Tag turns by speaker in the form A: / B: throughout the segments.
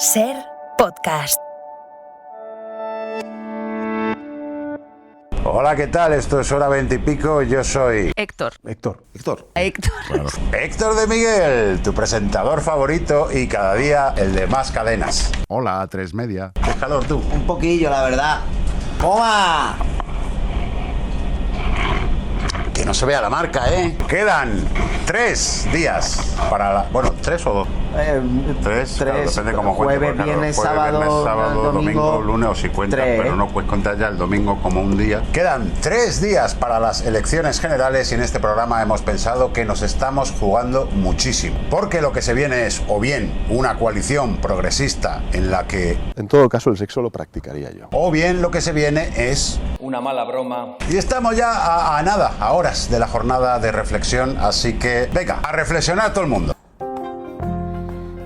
A: Ser podcast.
B: Hola, ¿qué tal? Esto es Hora 20 y Pico. Yo soy...
C: Héctor.
B: Claro. Héctor de Miguel, tu presentador favorito y cada día el de más cadenas.
D: Hola, 3 Media.
B: ¿Qué calor tú?
E: Un poquillo, la verdad. ¡Toma!
B: Que no se vea la marca, ¿eh? Quedan 3 días para la... Bueno, 3 o 2. 3, claro, depende cómo cuentes.
E: Jueves,
B: Claro,
E: viernes, sábado,
B: domingo, lunes o si cuentas,
E: 3.
B: pero no puedes contar ya el domingo como un día. Quedan 3 días para las elecciones generales y en este programa hemos pensado que nos estamos jugando muchísimo. Porque lo que se viene es o bien una coalición progresista en la que...
D: En todo caso, el sexo lo practicaría yo.
B: O bien lo que se viene es...
F: una mala broma.
B: Y estamos ya a nada, a horas de la jornada de reflexión, así que venga, a reflexionar todo el mundo.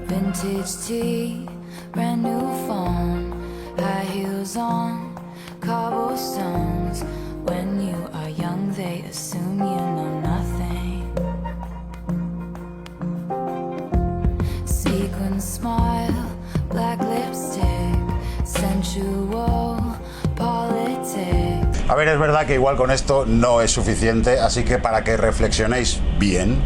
G: Vintage tea, brand new phone, high heels on, cobblestones. When you are young, they assume you know nothing. Sequin smile, black lipstick, sensual politics.
B: A ver, es verdad que igual con esto no es suficiente, así que para que reflexionéis bien,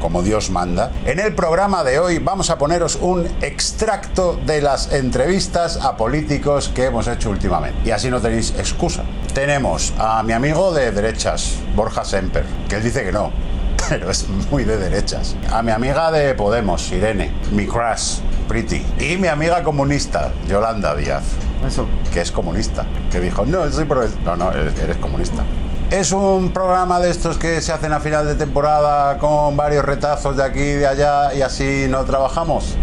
B: como Dios manda, en el programa de hoy vamos a poneros un extracto de las entrevistas a políticos que hemos hecho últimamente. Y así no tenéis excusa. Tenemos a mi amigo de derechas, Borja Semper, que él dice que no, pero es muy de derechas. A mi amiga de Podemos, Irene, mi crush, Pretty. Y mi amiga comunista, Yolanda Díaz.
E: Eso.
B: Que es comunista, que dijo, no, soy progresista. No, eres comunista. Es un programa de estos que se hacen a final de temporada con varios retazos de aquí y de allá y así no trabajamos.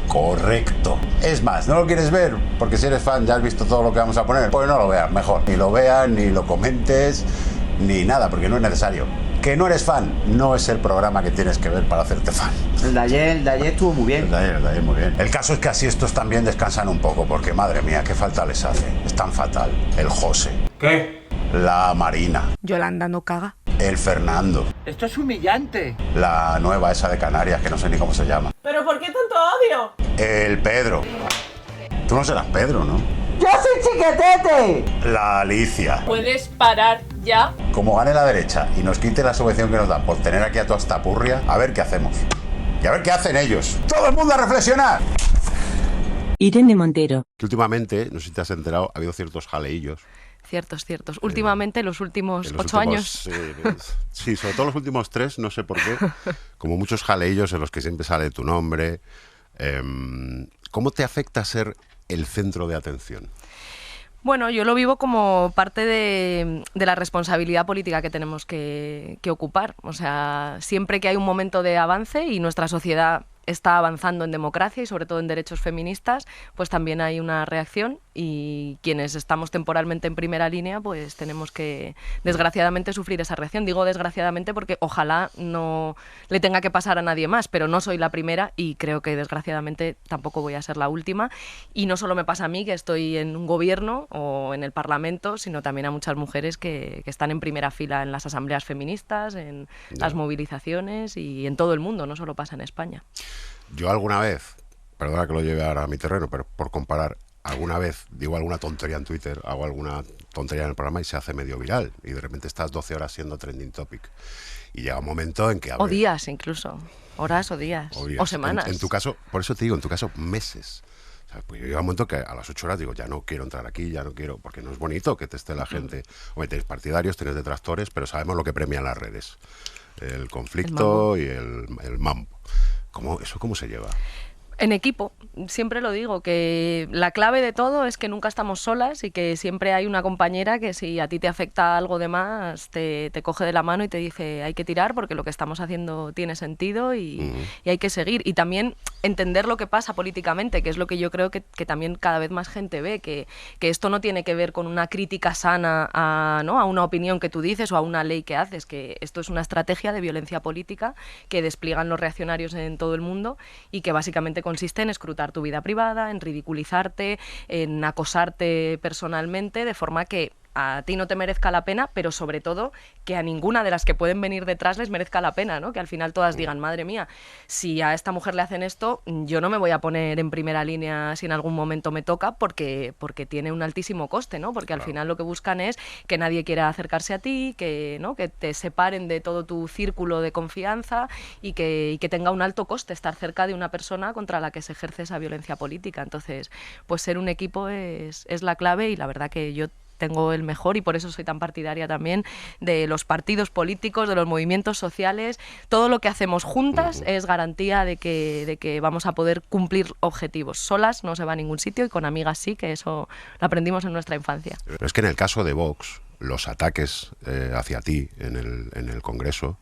B: Correcto. Es más, ¿no lo quieres ver? Porque si eres fan ya has visto todo lo que vamos a poner. Pues no lo veas, mejor. Ni lo veas, ni lo comentes, ni nada, porque no es necesario. Que no eres fan, no es el programa que tienes que ver para hacerte fan.
E: El de ayer estuvo muy bien.
B: El de ayer, muy bien. El caso es que así estos también descansan un poco, porque madre mía, qué falta les hace. Es tan fatal. El José.
F: ¿Qué?
B: La Marina.
C: Yolanda no caga.
B: El Fernando.
F: Esto es humillante.
B: La nueva esa de Canarias, que no sé ni cómo se llama.
H: ¿Pero por qué tanto odio?
B: El Pedro. Tú no serás Pedro, ¿no?
E: ¡Yo soy chiquetete!
B: La Alicia.
H: ¿Puedes parar ya?
B: Como gane la derecha y nos quite la subvención que nos dan por tener aquí a toda esta purria, a ver qué hacemos. Y a ver qué hacen ellos. ¡Todo el mundo a reflexionar!
I: Irene Montero.
D: Que últimamente, no sé si te has enterado, ha habido ciertos jaleillos.
C: Ciertos. Últimamente, los últimos
D: En los
C: 8
D: últimos,
C: años.
D: sí, sobre todo los últimos 3, no sé por qué. Como muchos jaleillos en los que siempre sale tu nombre. ¿Cómo te afecta ser el centro de atención?
C: Bueno, yo lo vivo como parte de la responsabilidad política que tenemos que ocupar. O sea, siempre que hay un momento de avance y nuestra sociedad está avanzando en democracia y sobre todo en derechos feministas, pues también hay una reacción y quienes estamos temporalmente en primera línea, pues tenemos que desgraciadamente sufrir esa reacción. Digo desgraciadamente porque ojalá no le tenga que pasar a nadie más, pero no soy la primera y creo que desgraciadamente tampoco voy a ser la última. Y no solo me pasa a mí, que estoy en un gobierno o en el Parlamento, sino también a muchas mujeres que están en primera fila en las asambleas feministas, en las movilizaciones y en todo el mundo, no solo pasa en España.
D: Yo alguna vez, perdona que lo lleve ahora a mi terreno, pero por comparar, alguna vez digo alguna tontería en Twitter, hago alguna tontería en el programa y se hace medio viral y de repente estás 12 horas siendo trending topic. Y llega un momento en que...
C: O días incluso, horas o días, o semanas.
D: En tu caso, por eso te digo, en tu caso, meses. O sea, pues yo llega un momento que a las 8 horas digo, ya no quiero entrar aquí, ya no quiero, porque no es bonito que te esté la gente. Hombre, tenéis partidarios, tenéis detractores, pero sabemos lo que premian las redes. El conflicto y el mambo. ¿Cómo se lleva?
C: En equipo, siempre lo digo, que la clave de todo es que nunca estamos solas y que siempre hay una compañera que si a ti te afecta algo de más, te coge de la mano y te dice hay que tirar porque lo que estamos haciendo tiene sentido y hay que seguir. Y también entender lo que pasa políticamente, que es lo que yo creo que también cada vez más gente ve, que esto no tiene que ver con una crítica sana a una opinión que tú dices o a una ley que haces, que esto es una estrategia de violencia política que despliegan los reaccionarios en todo el mundo y que básicamente consiste en escrutar tu vida privada, en ridiculizarte, en acosarte personalmente, de forma que a ti no te merezca la pena, pero sobre todo que a ninguna de las que pueden venir detrás les merezca la pena, ¿no? Que al final todas digan, madre mía, si a esta mujer le hacen esto, yo no me voy a poner en primera línea si en algún momento me toca porque tiene un altísimo coste, ¿no? Porque al final lo que buscan es que nadie quiera acercarse a ti, que, ¿no? Que te separen de todo tu círculo de confianza y que tenga un alto coste estar cerca de una persona contra la que se ejerce esa violencia política. Entonces, pues ser un equipo es la clave y la verdad que yo tengo el mejor y por eso soy tan partidaria también de los partidos políticos, de los movimientos sociales. Todo lo que hacemos juntas es garantía de que vamos a poder cumplir objetivos. Solas no se va a ningún sitio y con amigas sí, que eso lo aprendimos en nuestra infancia.
D: Pero es que en el caso de Vox, los ataques hacia ti en el Congreso,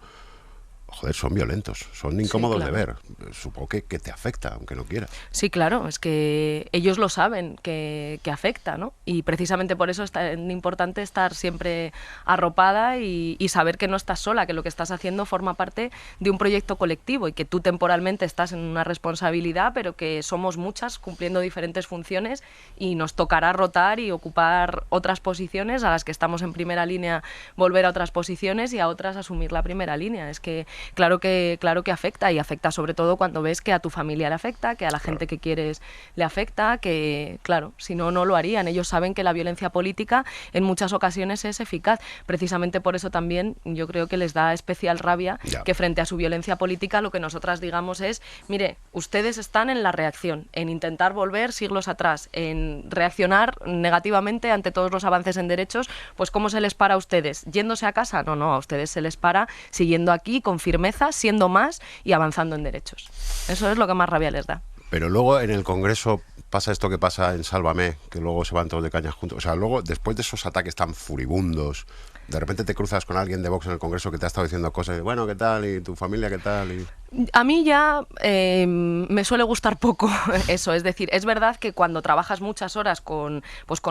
D: joder, son violentos, son incómodos
C: claro.
D: de ver. Supongo que te afecta, aunque no quieras.
C: Sí, claro, es que ellos lo saben que afecta, ¿no? Y precisamente por eso es tan importante estar siempre arropada y saber que no estás sola, que lo que estás haciendo forma parte de un proyecto colectivo y que tú temporalmente estás en una responsabilidad, pero que somos muchas cumpliendo diferentes funciones y nos tocará rotar y ocupar otras posiciones a las que estamos en primera línea, volver a otras posiciones y a otras asumir la primera línea. Es que claro que afecta y afecta sobre todo cuando ves que a tu familia le afecta, que a la gente que quieres le afecta, que claro, si no, no lo harían. Ellos saben que la violencia política en muchas ocasiones es eficaz. Precisamente por eso también yo creo que les da especial rabia que frente a su violencia política lo que nosotras digamos es, mire, ustedes están en la reacción, en intentar volver siglos atrás, en reaccionar negativamente ante todos los avances en derechos, pues ¿cómo se les para a ustedes? ¿Yéndose a casa? No, a ustedes se les para siguiendo aquí con firmeza, siendo más y avanzando en derechos. Eso es lo que más rabia les da.
D: Pero luego en el Congreso pasa esto que pasa en Sálvame, que luego se van todos de cañas juntos. O sea, luego, después de esos ataques tan furibundos, de repente te cruzas con alguien de Vox en el Congreso que te ha estado diciendo cosas de, bueno, ¿qué tal? ¿Y tu familia qué tal? Y...
C: A mí ya me suele gustar poco eso, es decir, es verdad que cuando trabajas muchas horas con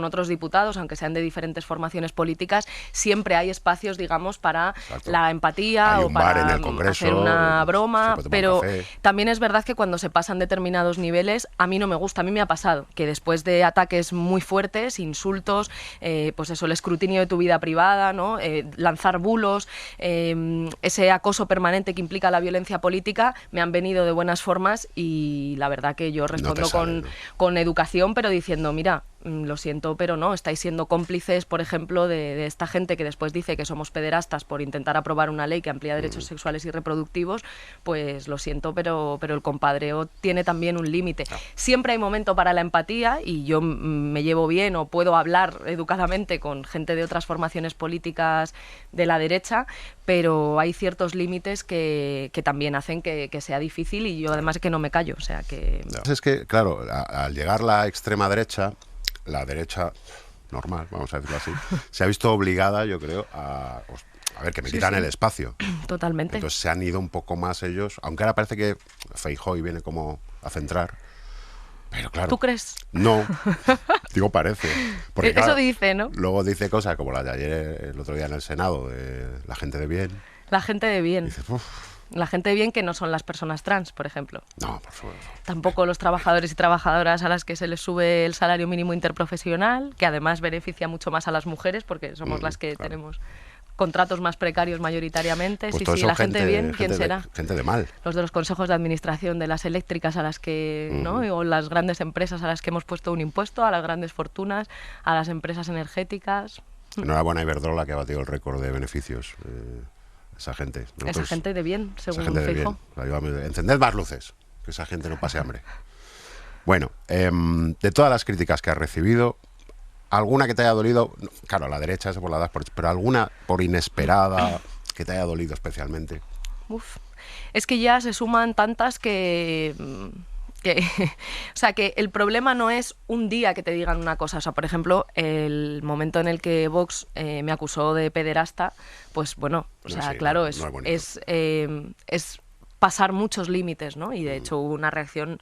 C: otros diputados, aunque sean de diferentes formaciones políticas, siempre hay espacios, digamos, para la empatía o para hacer una broma, pero también es verdad que cuando se pasan determinados niveles, a mí no me gusta, a mí me ha pasado que después de ataques muy fuertes, insultos, pues eso, el escrutinio de tu vida privada, ¿no? Lanzar bulos, ese acoso permanente que implica la violencia política, me han venido de buenas formas y la verdad que yo respondo con educación, pero diciendo, mira, lo siento, pero no, estáis siendo cómplices, por ejemplo, de esta gente que después dice que somos pederastas por intentar aprobar una ley que amplía derechos sexuales y reproductivos, pues lo siento, pero el compadreo tiene también un límite. Siempre hay momento para la empatía y yo me llevo bien o puedo hablar educadamente con gente de otras formaciones políticas de la derecha, pero hay ciertos límites que también hacen que sea difícil y yo además que no me callo, o sea que...
D: Es que, claro, al llegar la extrema derecha, la derecha normal, vamos a decirlo así, se ha visto obligada, yo creo, a ver, que me quitan el espacio.
C: Totalmente.
D: Entonces se han ido un poco más ellos, aunque ahora parece que Feijóo viene como a centrar. Pero claro.
C: ¿Tú crees?
D: No, digo parece. Porque, claro,
C: eso dice, ¿no?
D: Luego dice cosas como la de ayer, el otro día en el Senado, de la gente de bien.
C: La gente de bien.
D: Dices,
C: la gente de bien que no son las personas trans, por ejemplo.
D: No, por supuesto.
C: Tampoco los trabajadores y trabajadoras a las que se les sube el salario mínimo interprofesional, que además beneficia mucho más a las mujeres porque somos las que tenemos contratos más precarios mayoritariamente.
D: Pues
C: sí, la gente de bien, ¿quién será?
D: Gente de mal.
C: Los de los consejos de administración de las eléctricas a las que, ¿no? O las grandes empresas a las que hemos puesto un impuesto, a las grandes fortunas, a las empresas energéticas.
D: Enhorabuena a Iberdrola, que ha batido el récord de beneficios. Esa gente. ¿No?
C: Esa gente de bien, según
D: Feijóo. Encended más luces, que esa gente no pase hambre. Bueno, de todas las críticas que has recibido, ¿alguna que te haya dolido? Claro, a la derecha, esa por la das, pero alguna por inesperada que te haya dolido especialmente.
C: Uf, es que ya se suman tantas que o sea, que el problema no es un día que te digan una cosa. O sea, por ejemplo, el momento en el que Vox me acusó de pederasta, pues bueno, o sea, claro, es pasar muchos límites, ¿no? Y de hecho hubo una reacción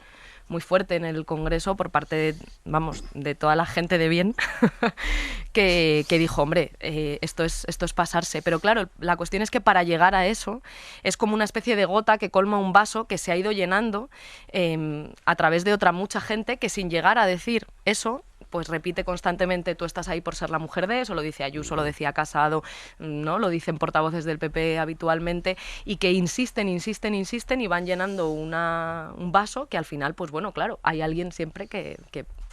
C: muy fuerte en el Congreso por parte de toda la gente de bien que dijo, hombre, esto es pasarse. Pero claro, la cuestión es que para llegar a eso es como una especie de gota que colma un vaso que se ha ido llenando a través de otra mucha gente que sin llegar a decir eso pues repite constantemente tú estás ahí por ser la mujer de, eso lo dice Ayuso, lo decía Casado, ¿no? Lo dicen portavoces del PP habitualmente, y que insisten y van llenando un vaso que al final, pues bueno, claro, hay alguien siempre que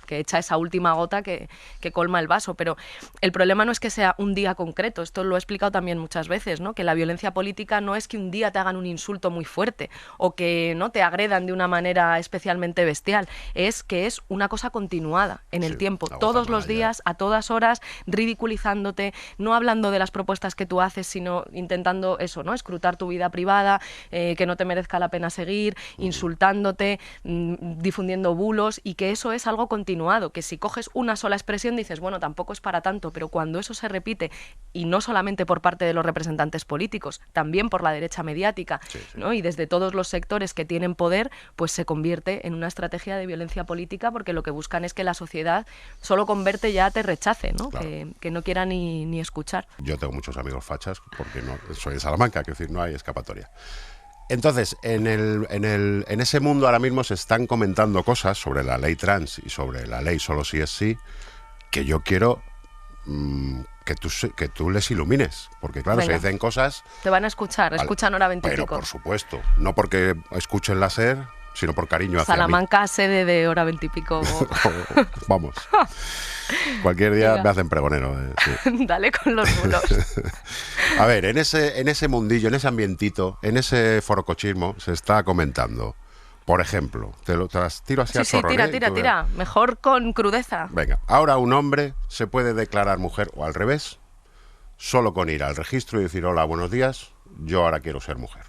C: echa esa última gota que colma el vaso. Pero el problema no es que sea un día concreto, esto lo he explicado también muchas veces, ¿no? Que la violencia política no es que un día te hagan un insulto muy fuerte o que no te agredan de una manera especialmente bestial, es que es una cosa continuada en el tiempo, todos los días, a todas horas, ridiculizándote, no hablando de las propuestas que tú haces, sino intentando eso, ¿no? Escrutar tu vida privada, que no te merezca la pena seguir, insultándote, difundiendo bulos, y que eso es algo continuado, que si coges una sola expresión dices, bueno, tampoco es para tanto, pero cuando eso se repite, y no solamente por parte de los representantes políticos, también por la derecha mediática, ¿no? Y desde todos los sectores que tienen poder, pues se convierte en una estrategia de violencia política, porque lo que buscan es que la sociedad solo con verte ya te rechace, ¿no? Claro. Que no quiera ni escuchar.
D: Yo tengo muchos amigos fachas, porque no soy de Salamanca, quiero decir, no hay escapatoria. Entonces, en ese mundo ahora mismo se están comentando cosas sobre la ley trans y sobre la ley solo sí es sí, que yo quiero que tú les ilumines. Porque claro,
C: Venga.
D: se dicen cosas...
C: Te van a escuchar, vale. Escuchan Hora 20 y
D: Pero
C: pico.
D: por supuesto, no porque escuchen la SER, sino por cariño hacia
C: Salamanca, sede de Hora 20 y pico.
D: Vamos. Cualquier día
C: Venga.
D: me hacen pregonero. Sí.
C: Dale con los bulos.
D: A ver, en ese mundillo, en ese ambientito, en ese forocochismo, se está comentando. Por ejemplo, te las tiro así a chorro.
C: Sí, tira. Mejor con crudeza.
D: Venga, ahora un hombre se puede declarar mujer o al revés, solo con ir al registro y decir, hola, buenos días, yo ahora quiero ser mujer.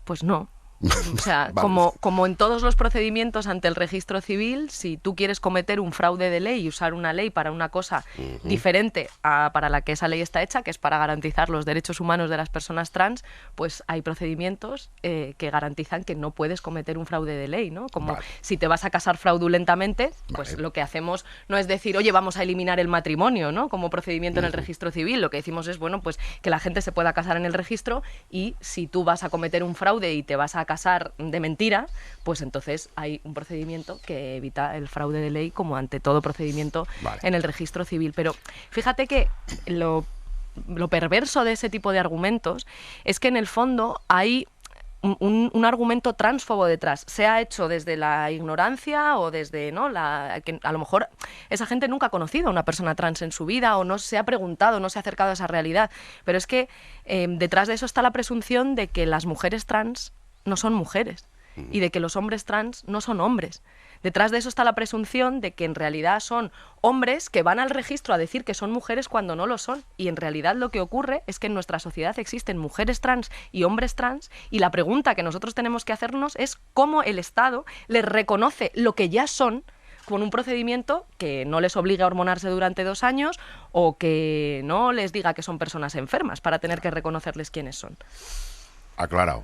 C: Pues no. O sea,
D: Vale.
C: como en todos los procedimientos ante el registro civil, si tú quieres cometer un fraude de ley y usar una ley para una cosa diferente para la que esa ley está hecha, que es para garantizar los derechos humanos de las personas trans, pues hay procedimientos que garantizan que no puedes cometer un fraude de ley, ¿no? Como si te vas a casar fraudulentamente, pues lo que hacemos no es decir, oye, vamos a eliminar el matrimonio, ¿no? Como procedimiento en el registro civil. Lo que decimos es, bueno, pues que la gente se pueda casar en el registro, y si tú vas a cometer un fraude y te vas a casar de mentira, pues entonces hay un procedimiento que evita el fraude de ley, como ante todo procedimiento en el registro civil. Pero fíjate que lo perverso de ese tipo de argumentos es que en el fondo hay un argumento transfobo detrás. Se ha hecho desde la ignorancia o desde, ¿no?, que a lo mejor esa gente nunca ha conocido a una persona trans en su vida o no se ha preguntado, no se ha acercado a esa realidad. Pero es que detrás de eso está la presunción de que las mujeres trans no son mujeres y de que los hombres trans no son hombres. Detrás de eso está la presunción de que en realidad son hombres que van al registro a decir que son mujeres cuando no lo son. Y en realidad lo que ocurre es que en nuestra sociedad existen mujeres trans y hombres trans, y la pregunta que nosotros tenemos que hacernos es cómo el Estado les reconoce lo que ya son con un procedimiento que no les obligue a hormonarse durante 2 años o que no les diga que son personas enfermas para tener que reconocerles quiénes son.
D: Aclarado.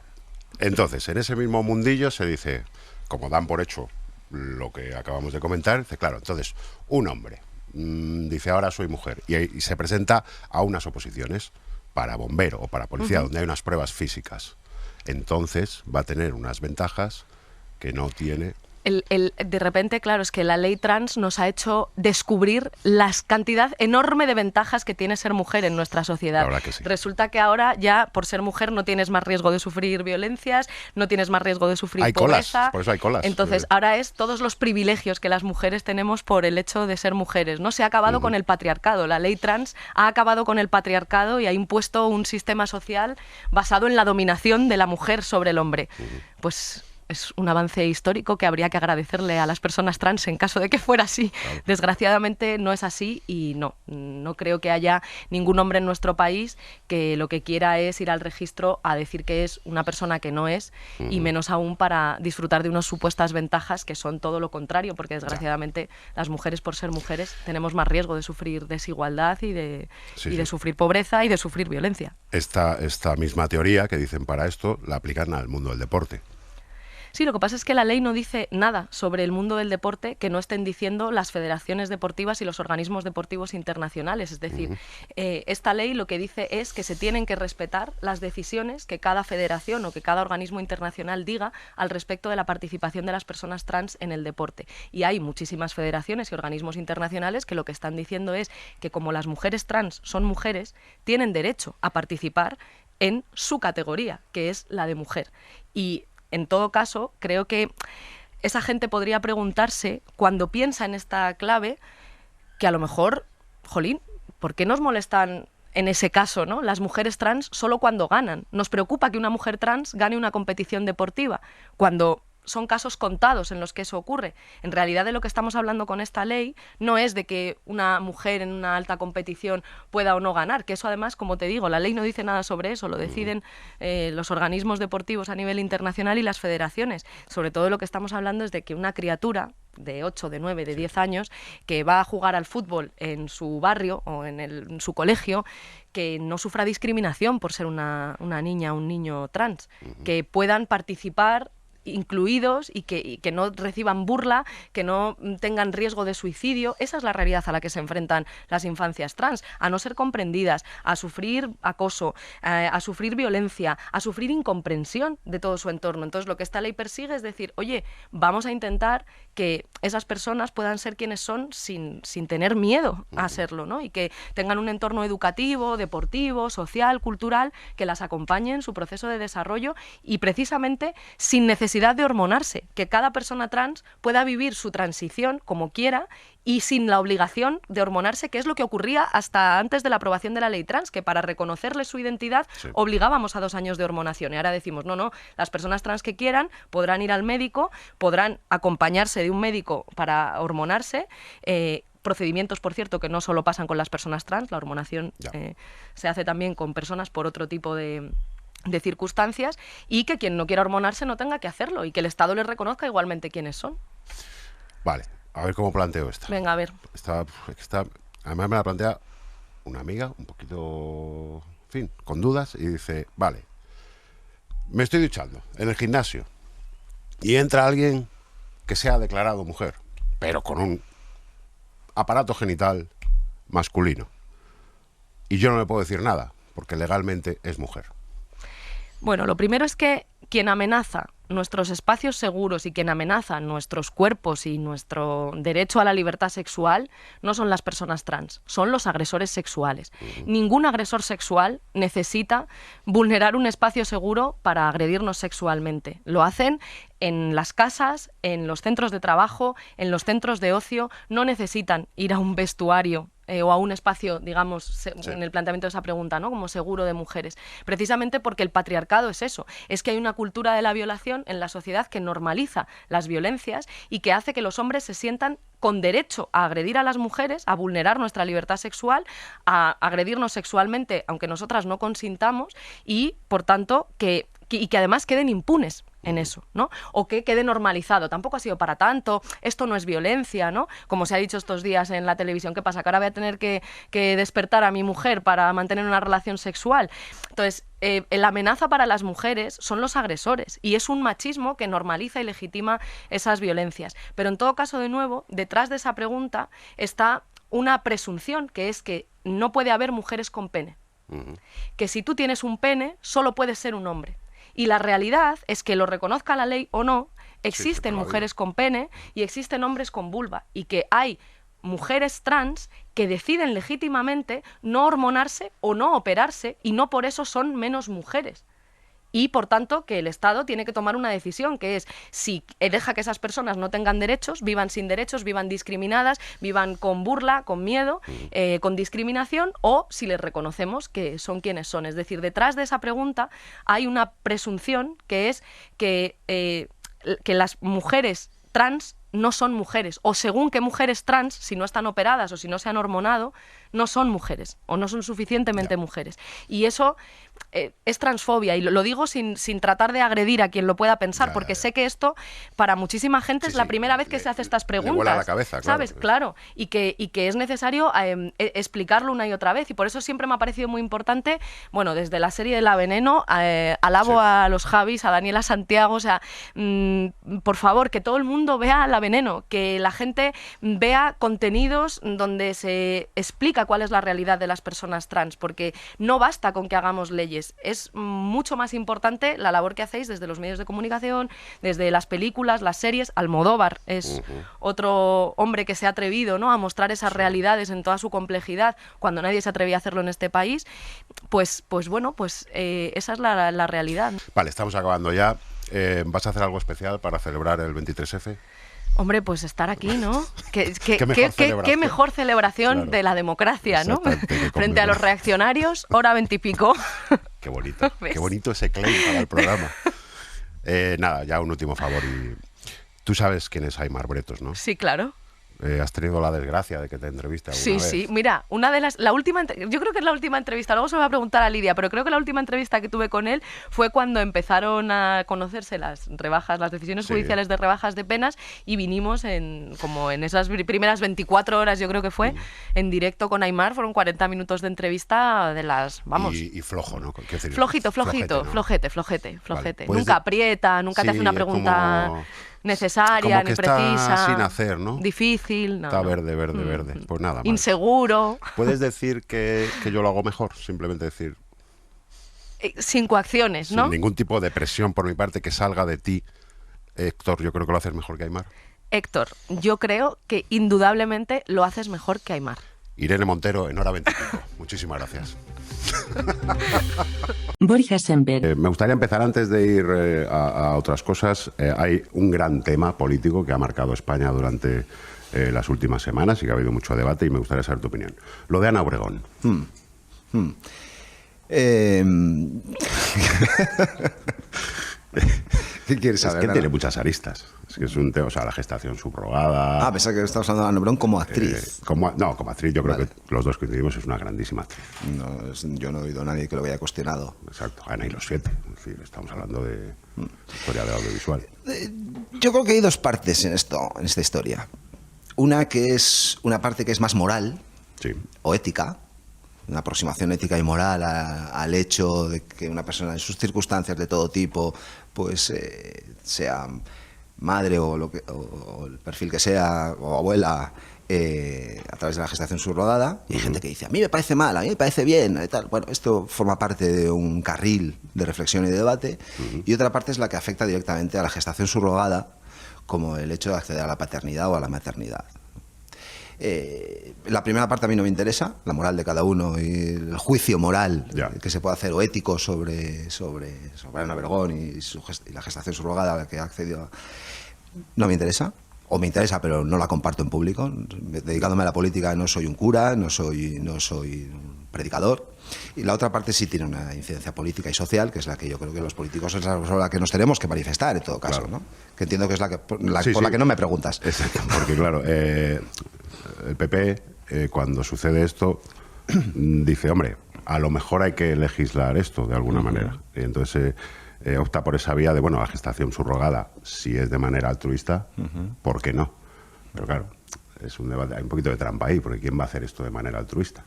D: Entonces, en ese mismo mundillo se dice, como dan por hecho lo que acabamos de comentar, dice, claro, entonces, un hombre dice, ahora soy mujer, y se presenta a unas oposiciones para bombero o para policía, donde hay unas pruebas físicas. Entonces va a tener unas ventajas que no tiene...
C: De repente, claro, es que la ley trans nos ha hecho descubrir la cantidad enorme de ventajas que tiene ser mujer en nuestra sociedad.
D: La verdad que sí.
C: Resulta que ahora ya, por ser mujer, no tienes más riesgo de sufrir violencias, no tienes más riesgo de sufrir pobreza.
D: Colas, por eso hay colas.
C: Entonces, ahora es todos los privilegios que las mujeres tenemos por el hecho de ser mujeres, ¿no? Se ha acabado con el patriarcado. La ley trans ha acabado con el patriarcado y ha impuesto un sistema social basado en la dominación de la mujer sobre el hombre. Pues... es un avance histórico que habría que agradecerle a las personas trans en caso de que fuera así. Claro. Desgraciadamente no es así y no creo que haya ningún hombre en nuestro país que lo que quiera es ir al registro a decir que es una persona que no es, y menos aún para disfrutar de unas supuestas ventajas que son todo lo contrario, porque desgraciadamente las mujeres, por ser mujeres, tenemos más riesgo de sufrir desigualdad y de sufrir pobreza y de sufrir violencia.
D: Esta misma teoría que dicen para esto la aplican al mundo del deporte.
C: Sí, lo que pasa es que la ley no dice nada sobre el mundo del deporte que no estén diciendo las federaciones deportivas y los organismos deportivos internacionales. Es decir, esta ley lo que dice es que se tienen que respetar las decisiones que cada federación o que cada organismo internacional diga al respecto de la participación de las personas trans en el deporte. Y hay muchísimas federaciones y organismos internacionales que lo que están diciendo es que como las mujeres trans son mujeres, tienen derecho a participar en su categoría, que es la de mujer. Y en todo caso, creo que esa gente podría preguntarse, cuando piensa en esta clave, que a lo mejor, jolín, ¿por qué nos molestan en ese caso, ¿no?, las mujeres trans solo cuando ganan? Nos preocupa que una mujer trans gane una competición deportiva, cuando son casos contados en los que eso ocurre. En realidad, de lo que estamos hablando con esta ley no es de que una mujer en una alta competición pueda o no ganar, que eso además, como te digo, la ley no dice nada sobre eso, lo deciden los organismos deportivos a nivel internacional y las federaciones. Sobre todo lo que estamos hablando es de que una criatura de 8, de 9, de 10 años que va a jugar al fútbol en su barrio o en su colegio, que no sufra discriminación por ser una niña o un niño trans, que puedan participar incluidos y que no reciban burla, que no tengan riesgo de suicidio. Esa es la realidad a la que se enfrentan las infancias trans, a no ser comprendidas, a sufrir acoso, a sufrir violencia, a sufrir incomprensión de todo su entorno. Entonces, lo que esta ley persigue es decir, oye, vamos a intentar que esas personas puedan ser quienes son sin tener miedo a serlo, ¿no? Y que tengan un entorno educativo, deportivo, social, cultural, que las acompañe en su proceso de desarrollo y precisamente sin necesidad de hormonarse, que cada persona trans pueda vivir su transición como quiera y sin la obligación de hormonarse, que es lo que ocurría hasta antes de la aprobación de la ley trans, que para reconocerle su identidad obligábamos a 2 años de hormonación. Y ahora decimos, no, las personas trans que quieran podrán ir al médico, podrán acompañarse de un médico para hormonarse, procedimientos, por cierto, que no solo pasan con las personas trans, la hormonación se hace también con personas por otro tipo de circunstancias, y que quien no quiera hormonarse no tenga que hacerlo y que el Estado les reconozca igualmente quiénes son.
D: Vale, a ver cómo planteo esta.
C: Venga, a ver.
D: Además me la plantea una amiga, un poquito, en fin, con dudas, y dice, vale, me estoy duchando en el gimnasio y entra alguien que sea declarado mujer, pero con un aparato genital masculino. Y yo no le puedo decir nada, porque legalmente es mujer.
C: Bueno, lo primero es que quien amenaza nuestros espacios seguros y quien amenaza nuestros cuerpos y nuestro derecho a la libertad sexual no son las personas trans, son los agresores sexuales. Ningún agresor sexual necesita vulnerar un espacio seguro para agredirnos sexualmente. Lo hacen en las casas, en los centros de trabajo, en los centros de ocio. No necesitan ir a un vestuario o a un espacio, digamos, en el planteamiento de esa pregunta, ¿no?, como seguro de mujeres. Precisamente porque el patriarcado es eso, es que hay una cultura de la violación en la sociedad que normaliza las violencias y que hace que los hombres se sientan con derecho a agredir a las mujeres, a vulnerar nuestra libertad sexual, a agredirnos sexualmente, aunque nosotras no consintamos, y, por tanto, que además queden impunes en eso, ¿no? O que quede normalizado. Tampoco ha sido para tanto, esto no es violencia, ¿no? Como se ha dicho estos días en la televisión, ¿qué pasa? ¿Que ahora voy a tener que despertar a mi mujer para mantener una relación sexual? Entonces, la amenaza para las mujeres son los agresores y es un machismo que normaliza y legitima esas violencias. Pero en todo caso, de nuevo, detrás de esa pregunta está una presunción, que es que no puede haber mujeres con pene. Que si tú tienes un pene, solo puedes ser un hombre. Y la realidad es que, lo reconozca la ley o no, existen mujeres con pene y existen hombres con vulva, y que hay mujeres trans que deciden legítimamente no hormonarse o no operarse y no por eso son menos mujeres. Y, por tanto, que el Estado tiene que tomar una decisión, que es si deja que esas personas no tengan derechos, vivan sin derechos, vivan discriminadas, vivan con burla, con miedo, con discriminación, o si les reconocemos que son quienes son. Es decir, detrás de esa pregunta hay una presunción, que es que las mujeres trans no son mujeres, o según qué mujeres trans, si no están operadas o si no se han hormonado, no son mujeres o no son suficientemente mujeres. Y eso es transfobia, y lo digo sin tratar de agredir a quien lo pueda pensar, porque sé que esto para muchísima gente es la primera vez que se hace estas preguntas.
D: Le vuela la cabeza, claro.
C: ¿Sabes? Claro, y que es necesario explicarlo una y otra vez, y por eso siempre me ha parecido muy importante, bueno, desde la serie de La Veneno, alabo a los Javis, a Daniela Santiago, o sea, por favor, que todo el mundo vea La Veneno, que la gente vea contenidos donde se explica cuál es la realidad de las personas trans, porque no basta con que hagamos leyes, es mucho más importante la labor que hacéis desde los medios de comunicación, desde las películas, las series. Almodóvar es otro hombre que se ha atrevido, ¿no?, a mostrar esas realidades en toda su complejidad cuando nadie se atrevía a hacerlo en este país. Pues bueno, pues esa es la realidad.
D: Vale, estamos acabando ya. ¿Vas a hacer algo especial para celebrar el 23F?
C: Hombre, pues estar aquí, ¿no?
D: ¿Qué
C: mejor celebración
D: claro,
C: de la democracia, ¿no?
D: Exactamente,
C: Frente a los reaccionarios, hora 20 y pico.
D: Qué bonito, qué bonito ese claim para el programa. Nada, ya un último favor. Tú sabes quién es Aimar Bretos, ¿no?
C: Sí, claro.
D: ¿Has tenido la desgracia de que te entreviste alguna vez?
C: Sí, mira, yo creo que es la última entrevista, luego se me va a preguntar a Lidia, pero creo que la última entrevista que tuve con él fue cuando empezaron a conocerse las rebajas, las decisiones judiciales de rebajas de penas, y vinimos como en esas primeras 24 horas, yo creo que fue, en directo con Aimar. Fueron 40 minutos de entrevista de las, vamos...
D: Y flojo, ¿no?
C: Flojito,
D: ¿no?
C: flojete.
D: Vale.
C: Nunca aprieta, nunca te hace una pregunta...
D: Como...
C: necesaria,
D: como que
C: ni precisa.
D: Está sin hacer, ¿no?
C: Difícil. No,
D: está
C: no.
D: verde. Pues nada más.
C: Inseguro.
D: ¿Puedes decir que yo lo hago mejor? Simplemente decir...
C: Sin coacciones, ¿no?
D: Sin ningún tipo de presión por mi parte que salga de ti. Héctor, yo creo que lo haces mejor que Aimar.
C: Héctor, yo creo que indudablemente lo haces mejor que Aimar.
D: Irene Montero, en hora 25. Muchísimas gracias.
I: Borja Semper.
D: Me gustaría empezar, antes de ir a otras cosas. Hay un gran tema político que ha marcado España durante las últimas semanas y que ha habido mucho debate, y me gustaría saber tu opinión. Lo de Ana Obregón.
A: ¿Qué quieres saber?
D: Es que tiene muchas aristas. Es que es un tema, o sea, la gestación subrogada.
A: Pensaba que estabas hablando de Ana Obregón como actriz.
D: Como actriz, yo creo que los dos coincidimos, es una grandísima actriz.
A: No, yo no he oído a nadie que lo haya cuestionado.
D: Exacto, Ana y los 7. Es decir, estamos hablando de historia del audiovisual.
A: Yo creo que hay dos partes en esta historia. Una que es una parte que es más moral,
D: sí,
A: o ética, una aproximación ética y moral al hecho de que una persona en sus circunstancias de todo tipo, pues sea madre o el perfil que sea, o abuela, a través de la gestación subrogada. Y hay gente que dice, a mí me parece mal, a mí me parece bien, y tal. Bueno, esto forma parte de un carril de reflexión y de debate. Y otra parte es la que afecta directamente a la gestación subrogada, como el hecho de acceder a la paternidad o a la maternidad. La primera parte a mí no me interesa, la moral de cada uno y el juicio moral que se puede hacer, o ético, sobre Ana Obregón y la gestación subrogada a la que ha accedido. No me interesa, o me interesa pero no la comparto en público. Dedicándome a la política no soy un cura, no soy un predicador. Y la otra parte sí tiene una incidencia política y social, que es la que yo creo que los políticos es la que nos tenemos que manifestar en todo caso, claro, ¿no? Que entiendo que es la que no me preguntas.
D: Exacto, porque claro, el PP, cuando sucede esto, dice, hombre, a lo mejor hay que legislar esto de alguna manera. Y entonces opta por esa vía de, bueno, la gestación subrogada, si es de manera altruista, ¿por qué no? Pero claro, es un debate, hay un poquito de trampa ahí, porque ¿quién va a hacer esto de manera altruista?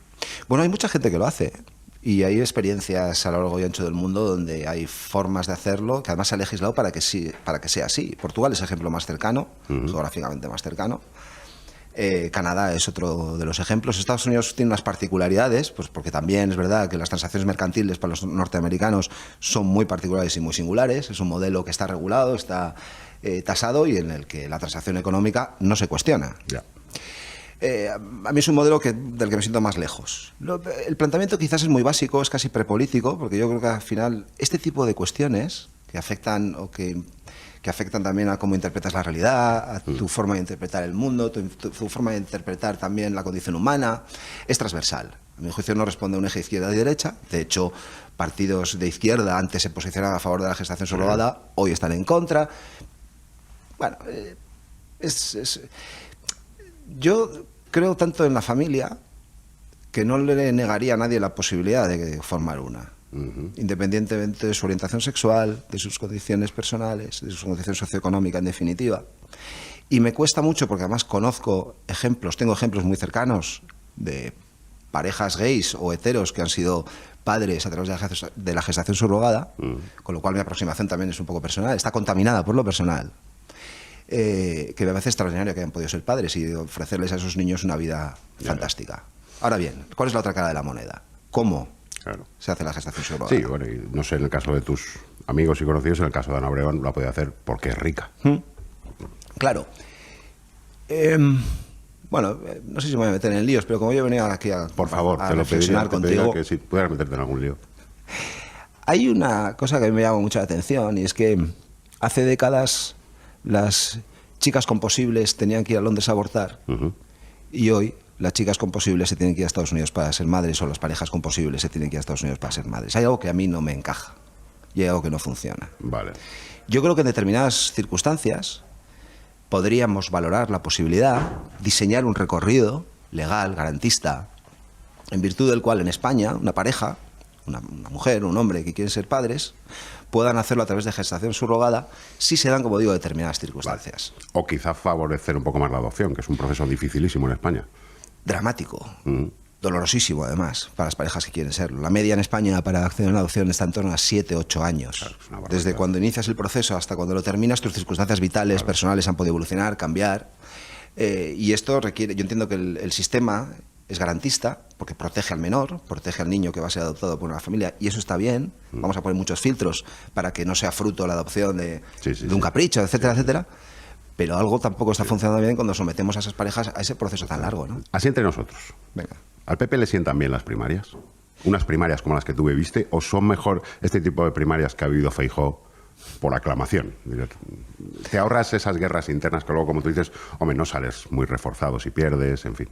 A: Bueno, hay mucha gente que lo hace. Y hay experiencias a lo largo y ancho del mundo donde hay formas de hacerlo que además se ha legislado para que sea así. Portugal es el ejemplo más cercano, geográficamente más cercano. Canadá es otro de los ejemplos. Estados Unidos tiene unas particularidades, pues porque también es verdad que las transacciones mercantiles para los norteamericanos son muy particulares y muy singulares. Es un modelo que está regulado, está tasado, y en el que la transacción económica no se cuestiona.
D: Ya.
A: A mí es un modelo del que me siento más lejos. El planteamiento quizás es muy básico, es casi prepolítico, porque yo creo que al final este tipo de cuestiones que afectan que afectan también a cómo interpretas la realidad, a tu forma de interpretar el mundo, tu forma de interpretar también la condición humana, es transversal. A mi juicio no responde a un eje izquierda y derecha. De hecho, partidos de izquierda antes se posicionaban a favor de la gestación subrogada, hoy están en contra. Bueno, yo creo tanto en la familia que no le negaría a nadie la posibilidad de formar una, independientemente de su orientación sexual, de sus condiciones personales, de su condición socioeconómica, en definitiva. Y me cuesta mucho porque además conozco ejemplos, tengo ejemplos muy cercanos de parejas gays o heteros que han sido padres a través de la gestación subrogada, con lo cual mi aproximación también es un poco personal, está contaminada por lo personal. Que me parece extraordinario que hayan podido ser padres y ofrecerles a esos niños una vida fantástica. Ahora bien, ¿cuál es la otra cara de la moneda? ¿Cómo se hace la gestación subrogada?
D: Sí, bueno, y no sé, en el caso de tus amigos y conocidos, en el caso de Ana Obregón, la puede hacer porque es rica.
A: Claro. Bueno, no sé si me voy a meter en líos, pero como yo venía aquí a
D: Por favor,
A: a
D: te lo
A: reflexionar
D: pediría
A: contigo,
D: que si pudieras meterte en algún lío.
A: hay una cosa que me llama mucho la atención y es que hace décadas las chicas con posibles tenían que ir a Londres a abortar y hoy las chicas con posibles se tienen que ir a Estados Unidos para ser madres o las parejas con posibles se tienen que ir a Estados Unidos para ser madres. Hay algo que a mí no me encaja y hay algo que no funciona.
D: Vale.
A: Yo creo que en determinadas circunstancias podríamos valorar la posibilidad, diseñar un recorrido legal, garantista, en virtud del cual en España una pareja, una mujer, un hombre que quieren ser padres, puedan hacerlo a través de gestación subrogada si se dan, como digo, determinadas circunstancias.
D: Vale. O quizás favorecer un poco más la adopción, que es un proceso dificilísimo en España.
A: Dramático. Dolorosísimo, además, para las parejas que quieren serlo. La media en España para acceder a una adopción está en torno a 7-8 años. Claro, desde cuando inicias el proceso hasta cuando lo terminas, tus circunstancias vitales, personales han podido evolucionar, cambiar. Y esto requiere, yo entiendo que el sistema es garantista, porque protege al menor, protege al niño que va a ser adoptado por una familia, y eso está bien. Vamos a poner muchos filtros para que no sea fruto la adopción de un capricho, etcétera, etcétera. Pero algo tampoco está funcionando bien cuando sometemos a esas parejas a ese proceso tan largo, ¿no?
D: Así entre nosotros.
A: Venga.
D: ¿Al PP le sientan bien las primarias? ¿Unas primarias como las que tú viviste? ¿O son mejor este tipo de primarias que ha vivido Feijóo por aclamación? Te ahorras esas guerras internas que luego, como tú dices, hombre, no sales muy reforzado si pierdes, en fin.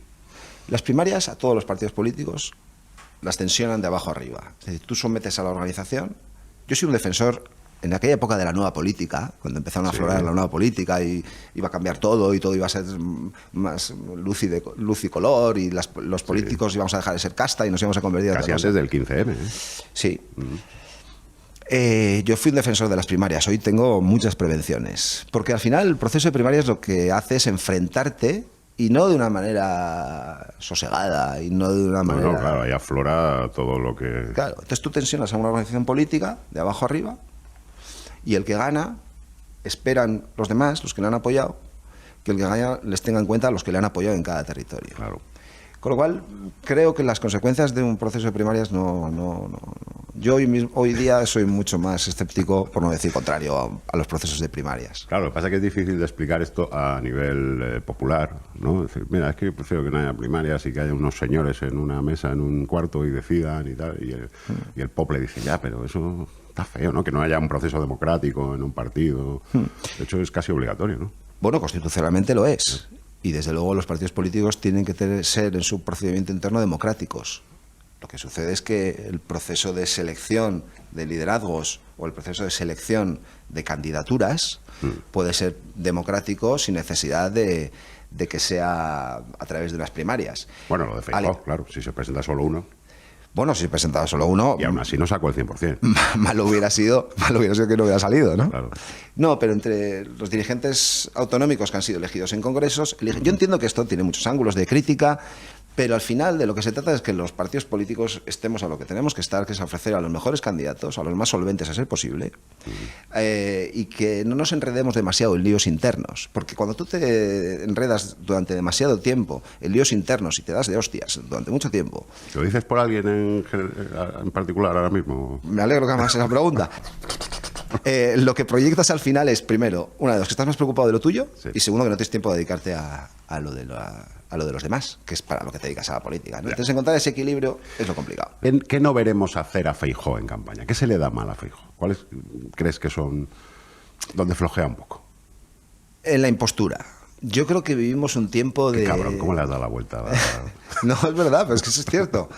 A: Las primarias a todos los partidos políticos las tensionan de abajo arriba. Es decir, tú sometes a la organización. Yo soy un defensor, en aquella época de la nueva política, cuando empezaron a aflorar la nueva política y iba a cambiar todo y todo iba a ser más luz y color y los políticos íbamos a dejar de ser casta y nos íbamos a convertir en
D: casi antes del 15M.
A: Sí. Yo fui un defensor de las primarias, hoy tengo muchas prevenciones, porque al final el proceso de primarias lo que hace es enfrentarte y no de una manera sosegada y no de una manera...
D: No, claro, ahí aflora todo lo que...
A: Claro, entonces tú tensionas a una organización política de abajo arriba y el que gana, esperan los demás, los que le han apoyado, que el que gana les tenga en cuenta a los que le han apoyado en cada territorio.
D: Claro.
A: Con lo cual, creo que las consecuencias de un proceso de primarias no. Yo hoy día soy mucho más escéptico, por no decir contrario, a los procesos de primarias.
D: Claro, lo que pasa es que es difícil de explicar esto a nivel popular, ¿no? Es decir, mira, es que yo prefiero que no haya primarias y que haya unos señores en una mesa, en un cuarto y decidan y tal. Y el poble dice, ya, pero eso está feo, ¿no? Que no haya un proceso democrático en un partido. De hecho, es casi obligatorio, ¿no?
A: Bueno, constitucionalmente lo es. Y desde luego los partidos políticos tienen que ser en su procedimiento interno democráticos. Lo que sucede es que el proceso de selección de liderazgos o el proceso de selección de candidaturas puede ser democrático sin necesidad de que sea a través de unas primarias.
D: Bueno, lo de Feijóo, claro, si se presenta solo uno.
A: Bueno, si presentaba solo uno...
D: Y aún así no sacó el 100%.
A: Malo hubiera sido que no hubiera salido, ¿no?
D: Claro.
A: No, pero entre los dirigentes autonómicos que han sido elegidos en congresos... Yo entiendo que esto tiene muchos ángulos de crítica, pero al final de lo que se trata es que los partidos políticos estemos a lo que tenemos que estar, que es ofrecer a los mejores candidatos, a los más solventes a ser posible, y que no nos enredemos demasiado en líos internos. Porque cuando tú te enredas durante demasiado tiempo en líos internos y te das de hostias durante mucho tiempo...
D: ¿Lo dices por alguien en particular ahora mismo?
A: Me alegro que hagas esa pregunta. Lo que proyectas al final es, primero, una de dos, que estás más preocupado de lo tuyo, y segundo, que no tienes tiempo de dedicarte a lo de los demás, que es para lo que te dedicas a la política, ¿no? Entonces, encontrar ese equilibrio es lo complicado.
D: ¿Qué no veremos hacer a Feijóo en campaña? ¿Qué se le da mal a Feijóo? ¿Cuáles crees que son donde flojea un poco?
A: En la impostura. Yo creo que vivimos un tiempo de...
D: Qué cabrón, ¿cómo le has dado la vuelta?
A: No, es verdad, pero es que eso es cierto.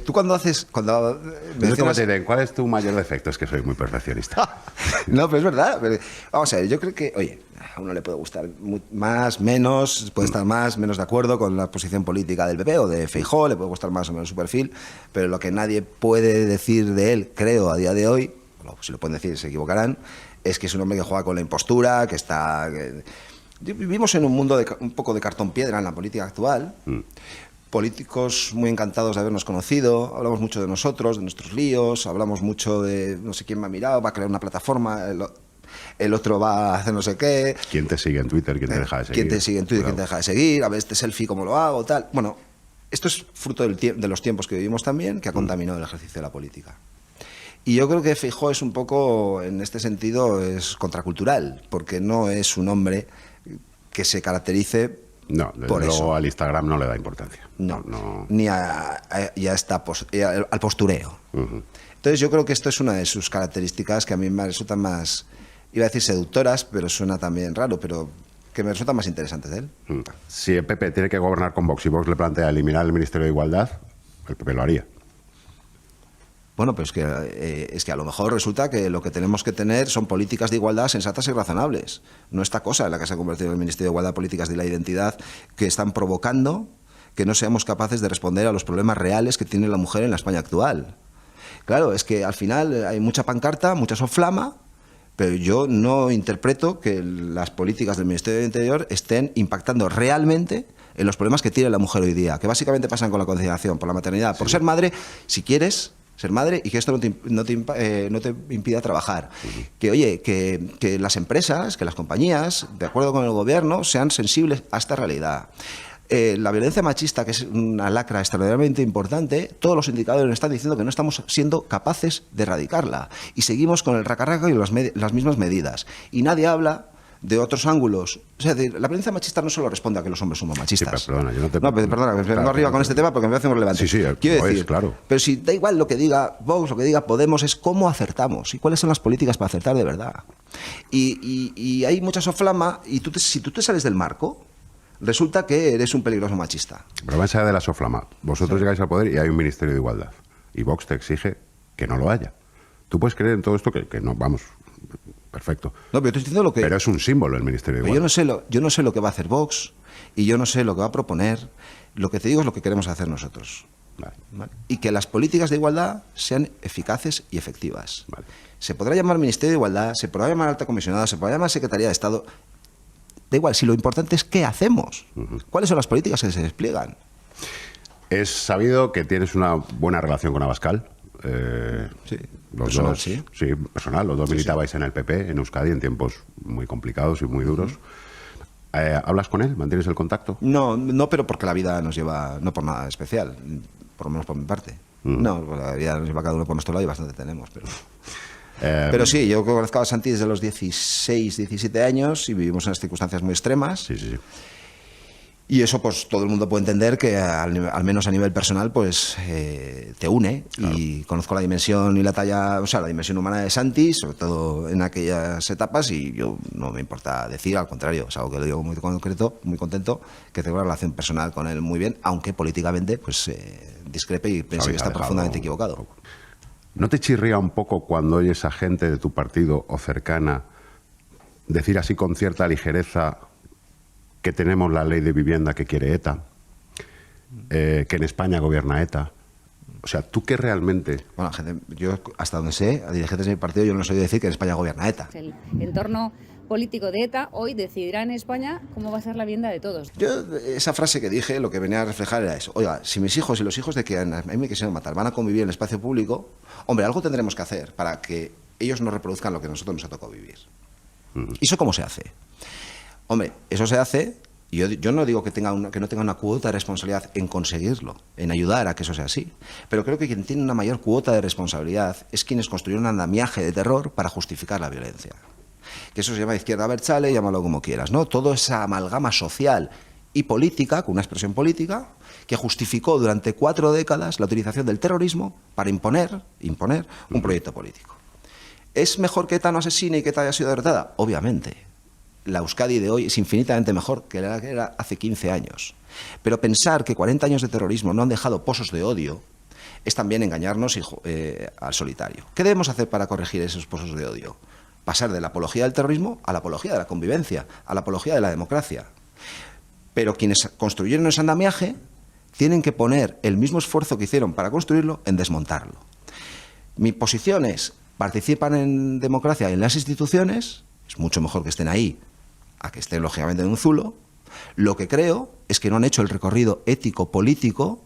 A: Tú cuando haces... Cuando mencionas...
D: ¿Cuál es tu mayor defecto? Es que soy muy perfeccionista.
A: No, pero es verdad. Pero, vamos a ver, yo creo que, oye, a uno le puede gustar más, menos, puede estar más, menos de acuerdo con la posición política del PP o de Feijóo, le puede gustar más o menos su perfil, pero lo que nadie puede decir de él, creo, a día de hoy, bueno, si lo pueden decir se equivocarán, es que es un hombre que juega con la impostura, que está... Vivimos en un mundo un poco de cartón piedra en la política actual. Políticos muy encantados de habernos conocido, hablamos mucho de nosotros, de nuestros líos, hablamos mucho de no sé quién me ha mirado, va a crear una plataforma, el otro va a hacer no sé qué.
D: ¿Quién te sigue en Twitter? ¿Quién te deja de seguir?
A: ¿Quién te sigue en Twitter? ¿Quién te deja de seguir? A ver este selfie cómo lo hago, tal. Bueno, esto es fruto de los tiempos que vivimos también, que ha contaminado el ejercicio de la política. Y yo creo que Feijóo es un poco, en este sentido, es contracultural, porque no es un hombre que se caracterice
D: No,
A: por
D: luego
A: eso.
D: al Instagram no le da importancia.
A: No. Ni al postureo. Entonces yo creo que esto es una de sus características que a mí me resultan más, iba a decir seductoras, pero suena también raro, pero que me resultan más interesantes de él.
D: Si el PP tiene que gobernar con Vox y Vox le plantea eliminar el Ministerio de Igualdad, el PP lo haría.
A: Bueno, pero es que a lo mejor resulta que lo que tenemos que tener son políticas de igualdad sensatas y razonables. No esta cosa en la que se ha convertido el Ministerio de Igualdad, políticas de la identidad, que están provocando que no seamos capaces de responder a los problemas reales que tiene la mujer en la España actual. Claro, es que al final hay mucha pancarta, mucha soflama, pero yo no interpreto que las políticas del Ministerio del Interior estén impactando realmente en los problemas que tiene la mujer hoy día, que básicamente pasan con la conciliación, por la maternidad, por ser madre, si quieres ser madre y que esto no te impida trabajar. Que, oye, que las empresas, que las compañías, de acuerdo con el gobierno, sean sensibles a esta realidad. La violencia machista, que es una lacra extraordinariamente importante, todos los indicadores están diciendo que no estamos siendo capaces de erradicarla. Y seguimos con el racarraca y las mismas medidas. Y nadie habla de otros ángulos. O sea, la violencia machista no solo responde a que los hombres somos machistas.
D: Sí, perdona, yo no te...
A: No, perdona, me vengo arriba con este tema porque me parece muy relevante.
D: Sí,
A: quiero decir,
D: claro.
A: Pero si da igual lo que diga Vox, lo que diga Podemos, es cómo acertamos y cuáles son las políticas para acertar de verdad. Y hay mucha soflama y si tú te sales del marco, resulta que eres un peligroso machista.
D: Pero más allá de la soflama, vosotros llegáis al poder y hay un Ministerio de Igualdad. Y Vox te exige que no lo haya. Tú puedes creer en todo esto que no, vamos... Perfecto.
A: No, pero, estoy lo que...
D: pero es un símbolo el Ministerio de
A: Igualdad. Yo no sé lo que va a hacer Vox y yo no sé lo que va a proponer. Lo que te digo es lo que queremos hacer nosotros. Vale. Y que las políticas de igualdad sean eficaces y efectivas.
D: Vale.
A: Se podrá llamar Ministerio de Igualdad, se podrá llamar Alta Comisionada, se podrá llamar Secretaría de Estado. Da igual, si lo importante es qué hacemos. ¿Cuáles son las políticas que se despliegan?
D: Es sabido que tienes una buena relación con Abascal.
A: Sí.
D: Los
A: Personal,
D: dos,
A: sí.
D: Sí, personal. Los dos militabais en el PP, en Euskadi, en tiempos muy complicados y muy duros. ¿Hablas con él? ¿Mantienes el contacto?
A: No, pero porque la vida nos lleva, no por nada especial, por lo menos por mi parte. No, la vida nos lleva cada uno por nuestro lado y bastante tenemos, pero... Pero sí, yo conozco a Santi desde los 16, 17 años y vivimos en unas circunstancias muy extremas.
D: Sí.
A: Y eso, pues, todo el mundo puede entender que, al menos a nivel personal, pues, te une. Claro. Y conozco la dimensión y la talla, o sea, la dimensión humana de Santi, sobre todo en aquellas etapas, y yo no me importa decir, al contrario, es algo que lo digo muy concreto, muy contento, que tengo una relación personal con él muy bien, aunque políticamente, pues, discrepe y piense que está profundamente equivocado.
D: ¿No te chirría un poco cuando oyes a gente de tu partido o cercana decir así con cierta ligereza que tenemos la ley de vivienda que quiere ETA, que en España gobierna ETA? O sea, ¿tú qué realmente...?
A: Bueno, gente, yo hasta donde sé, a dirigentes de mi partido, yo no les oí decir que en España gobierna ETA.
J: El entorno político de ETA hoy decidirá en España cómo va a ser la vivienda de todos.
A: Yo, esa frase que dije, lo que venía a reflejar era eso. Oiga, si mis hijos y los hijos de que a mí me quisieron matar van a convivir en el espacio público, hombre, algo tendremos que hacer para que ellos no reproduzcan lo que a nosotros nos ha tocado vivir. ¿Y eso cómo se hace? Hombre, eso se hace, y yo no digo que no tenga una cuota de responsabilidad en conseguirlo, en ayudar a que eso sea así, pero creo que quien tiene una mayor cuota de responsabilidad es quienes construyeron un andamiaje de terror para justificar la violencia. Que eso se llama izquierda abertzale, llámalo como quieras, ¿no? Toda esa amalgama social y política, con una expresión política, que justificó durante 4 décadas la utilización del terrorismo para imponer un proyecto político. ¿Es mejor que ETA no asesine y que ETA haya sido derrotada? Obviamente. la Euskadi de hoy es infinitamente mejor que la que era hace 15 años. Pero pensar que 40 años de terrorismo no han dejado pozos de odio es también engañarnos al solitario. ¿Qué debemos hacer para corregir esos pozos de odio? Pasar de la apología del terrorismo a la apología de la convivencia, a la apología de la democracia. Pero quienes construyeron ese andamiaje tienen que poner el mismo esfuerzo que hicieron para construirlo en desmontarlo. Mi posición es, participan en democracia en las instituciones, es mucho mejor que estén ahí a que estén lógicamente en un zulo. Lo que creo es que no han hecho el recorrido ético-político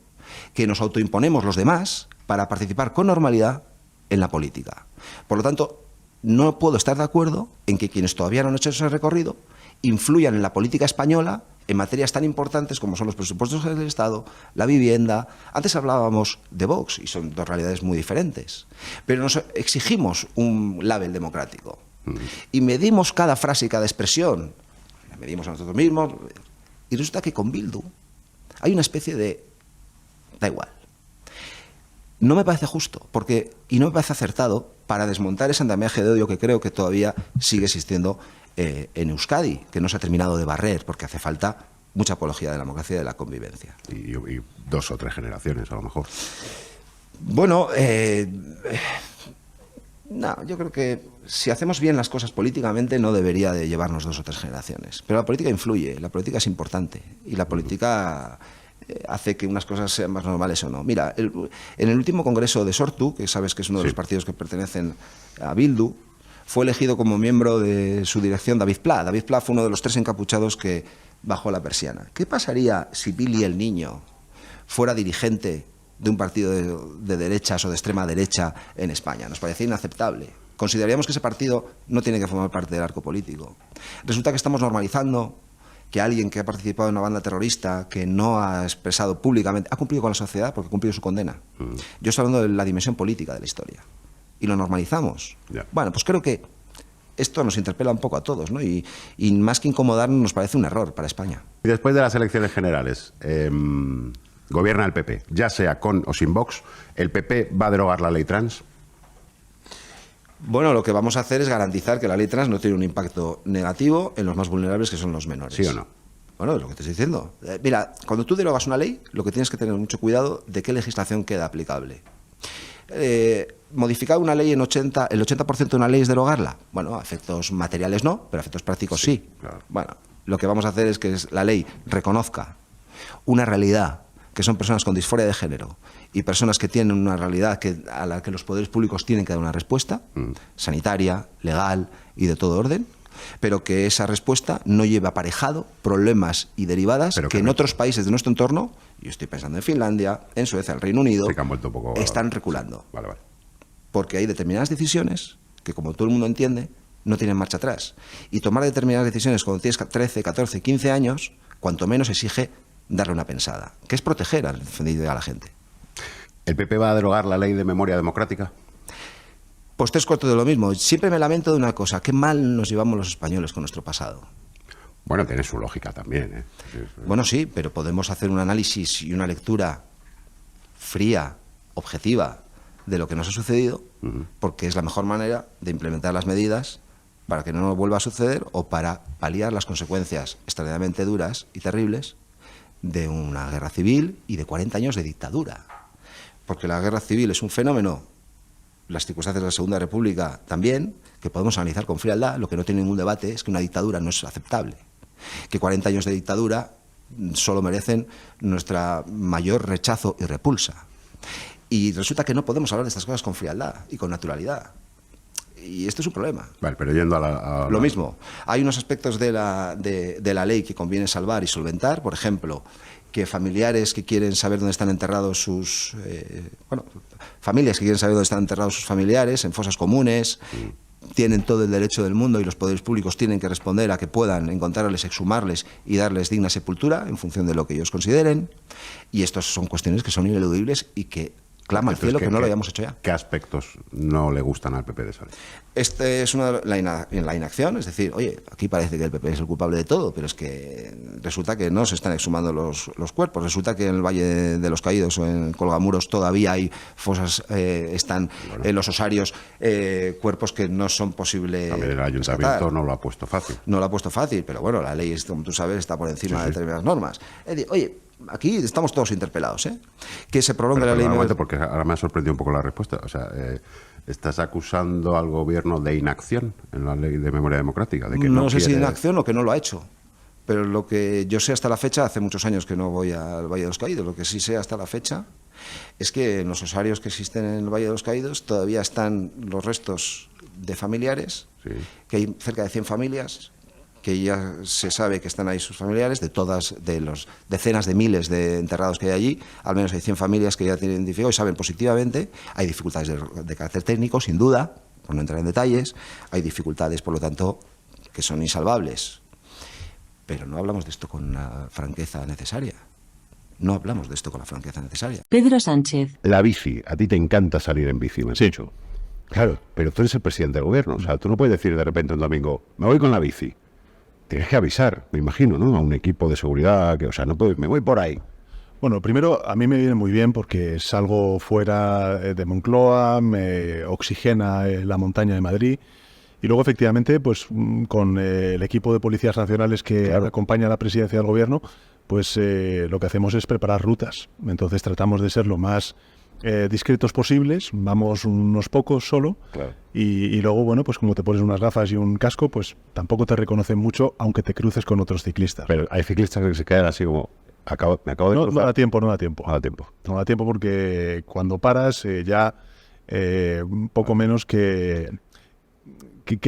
A: que nos autoimponemos los demás para participar con normalidad en la política. Por lo tanto, no puedo estar de acuerdo en que quienes todavía no han hecho ese recorrido influyan en la política española en materias tan importantes como son los presupuestos del Estado, la vivienda. Antes hablábamos de Vox y son dos realidades muy diferentes, pero nos exigimos un label democrático y medimos cada frase y cada expresión, la medimos a nosotros mismos, y resulta que con Bildu hay una especie de da igual. No me parece justo y no me parece acertado para desmontar ese andamiaje de odio que creo que todavía sigue existiendo en Euskadi, que no se ha terminado de barrer, porque hace falta mucha apología de la democracia y de la convivencia.
D: Y 2 o 3 generaciones, a lo mejor.
A: Bueno, no, yo creo que si hacemos bien las cosas políticamente no debería de llevarnos 2 o 3 generaciones. Pero la política influye, la política es importante y la política hace que unas cosas sean más normales o no. Mira, en el último congreso de Sortu, que sabes que es uno de los partidos que pertenecen a Bildu, fue elegido como miembro de su dirección David Pla. David Pla fue uno de los 3 encapuchados que bajó la persiana. ¿Qué pasaría si Billy el Niño fuera dirigente de un partido de derechas o de extrema derecha en España? Nos parecía inaceptable. Consideraríamos que ese partido no tiene que formar parte del arco político. Resulta que estamos normalizando que alguien que ha participado en una banda terrorista, que no ha expresado públicamente, ha cumplido con la sociedad porque ha cumplido su condena. Yo estoy hablando de la dimensión política de la historia. Y lo normalizamos. Bueno, pues creo que esto nos interpela un poco a todos, ¿no? Y más que incomodarnos, nos parece un error para España.
D: Y después de las elecciones generales, gobierna el PP, ya sea con o sin Vox, ¿el PP va a derogar la ley trans?
A: Bueno, lo que vamos a hacer es garantizar que la ley trans no tiene un impacto negativo en los más vulnerables, que son los menores.
D: ¿Sí o no?
A: Bueno, es lo que te estoy diciendo. Mira, cuando tú derogas una ley, lo que tienes que tener mucho cuidado de qué legislación queda aplicable. Modificar una ley el 80% de una ley es derogarla. Bueno, a efectos materiales no, pero a efectos prácticos sí.
D: Claro.
A: Bueno, lo que vamos a hacer es que la ley reconozca una realidad, que son personas con disforia de género y personas que tienen una realidad a la que los poderes públicos tienen que dar una respuesta sanitaria, legal y de todo orden, pero que esa respuesta no lleve aparejado problemas y derivadas que en otros países de nuestro entorno, yo estoy pensando en Finlandia, en Suecia, en Reino Unido, están reculando.
D: Vale.
A: Porque hay determinadas decisiones que, como todo el mundo entiende, no tienen marcha atrás. Y tomar determinadas decisiones cuando tienes 13, 14, 15 años, cuanto menos exige darle una pensada, que es proteger a la gente.
D: ¿El PP va a derogar la ley de memoria democrática?
A: Pues 3/4 de lo mismo. Siempre me lamento de una cosa, qué mal nos llevamos los españoles con nuestro pasado.
D: Bueno, tiene su lógica también, ¿eh?
A: Bueno, sí, pero podemos hacer un análisis y una lectura fría, objetiva, de lo que nos ha sucedido, porque es la mejor manera de implementar las medidas para que no nos vuelva a suceder o para paliar las consecuencias extraordinariamente duras y terribles de una guerra civil y de 40 años de dictadura. Porque la guerra civil es un fenómeno, las circunstancias de la Segunda República también, que podemos analizar con frialdad. Lo que no tiene ningún debate es que una dictadura no es aceptable, que 40 años de dictadura solo merecen nuestra mayor rechazo y repulsa. Y resulta que no podemos hablar de estas cosas con frialdad y con naturalidad. Y esto es un problema.
D: Vale, pero yendo a
A: Lo mismo. Hay unos aspectos de la ley que conviene salvar y solventar. Por ejemplo, que familiares que quieren saber dónde están enterrados sus... familias que quieren saber dónde están enterrados sus familiares, en fosas comunes, tienen todo el derecho del mundo y los poderes públicos tienen que responder a que puedan encontrarles, exhumarles y darles digna sepultura en función de lo que ellos consideren. Y estas son cuestiones que son ineludibles y que clama al cielo que no lo hayamos hecho ya.
D: ¿Qué aspectos no le gustan al PP de Sánchez?
A: Este es la inacción, es decir, oye, aquí parece que el PP es el culpable de todo, pero es que resulta que no se están exhumando los cuerpos, resulta que en el Valle de los Caídos o en Colgamuros todavía hay fosas, están en los osarios cuerpos que no son posibles.
D: También el ayuntamiento
A: rescatar.
D: no lo ha puesto fácil.
A: No lo ha puesto fácil, pero bueno, la ley, como tú sabes, está por encima de determinadas normas. Es decir, oye, aquí estamos todos interpelados, ¿eh? Que se prolongue la ley.
D: Porque ahora me ha sorprendido un poco la respuesta. O sea, ¿estás acusando al gobierno de inacción en la ley de memoria democrática? De que
A: no sé
D: quiere...
A: si inacción o que no lo ha hecho. Pero lo que yo sé hasta la fecha, hace muchos años que no voy al Valle de los Caídos, lo que sí sé hasta la fecha es que en los osarios que existen en el Valle de los Caídos todavía están los restos de familiares, que hay cerca de 100 familias, que ya se sabe que están ahí sus familiares, de los decenas de miles de enterrados que hay allí, al menos hay 100 familias que ya tienen identificado y saben positivamente. Hay dificultades de carácter técnico, sin duda, por no entrar en detalles, hay dificultades, por lo tanto, que son insalvables. Pero no hablamos de esto con la franqueza necesaria. No hablamos de esto con la franqueza necesaria.
I: Pedro Sánchez.
D: La bici. A ti te encanta salir en bici, me has dicho. Claro, pero tú eres el presidente del gobierno. O sea, tú no puedes decir de repente un domingo, me voy con la bici. Tienes que avisar, me imagino, ¿no? A un equipo de seguridad, que, o sea, no puedo, me voy por ahí.
K: Bueno, primero, a mí me viene muy bien porque salgo fuera de Moncloa, me oxigena la montaña de Madrid. Y luego, efectivamente, pues con el equipo de policías nacionales que acompaña a la presidencia del gobierno, pues lo que hacemos es preparar rutas. Entonces tratamos de ser lo más discretos posibles, vamos unos pocos solo, y luego, bueno, pues como te pones unas gafas y un casco, pues tampoco te reconocen mucho, aunque te cruces con otros ciclistas.
D: Pero hay ciclistas que se quedan así como, me acabo de cruzar.
K: No da tiempo. No da tiempo porque cuando paras ya un poco menos que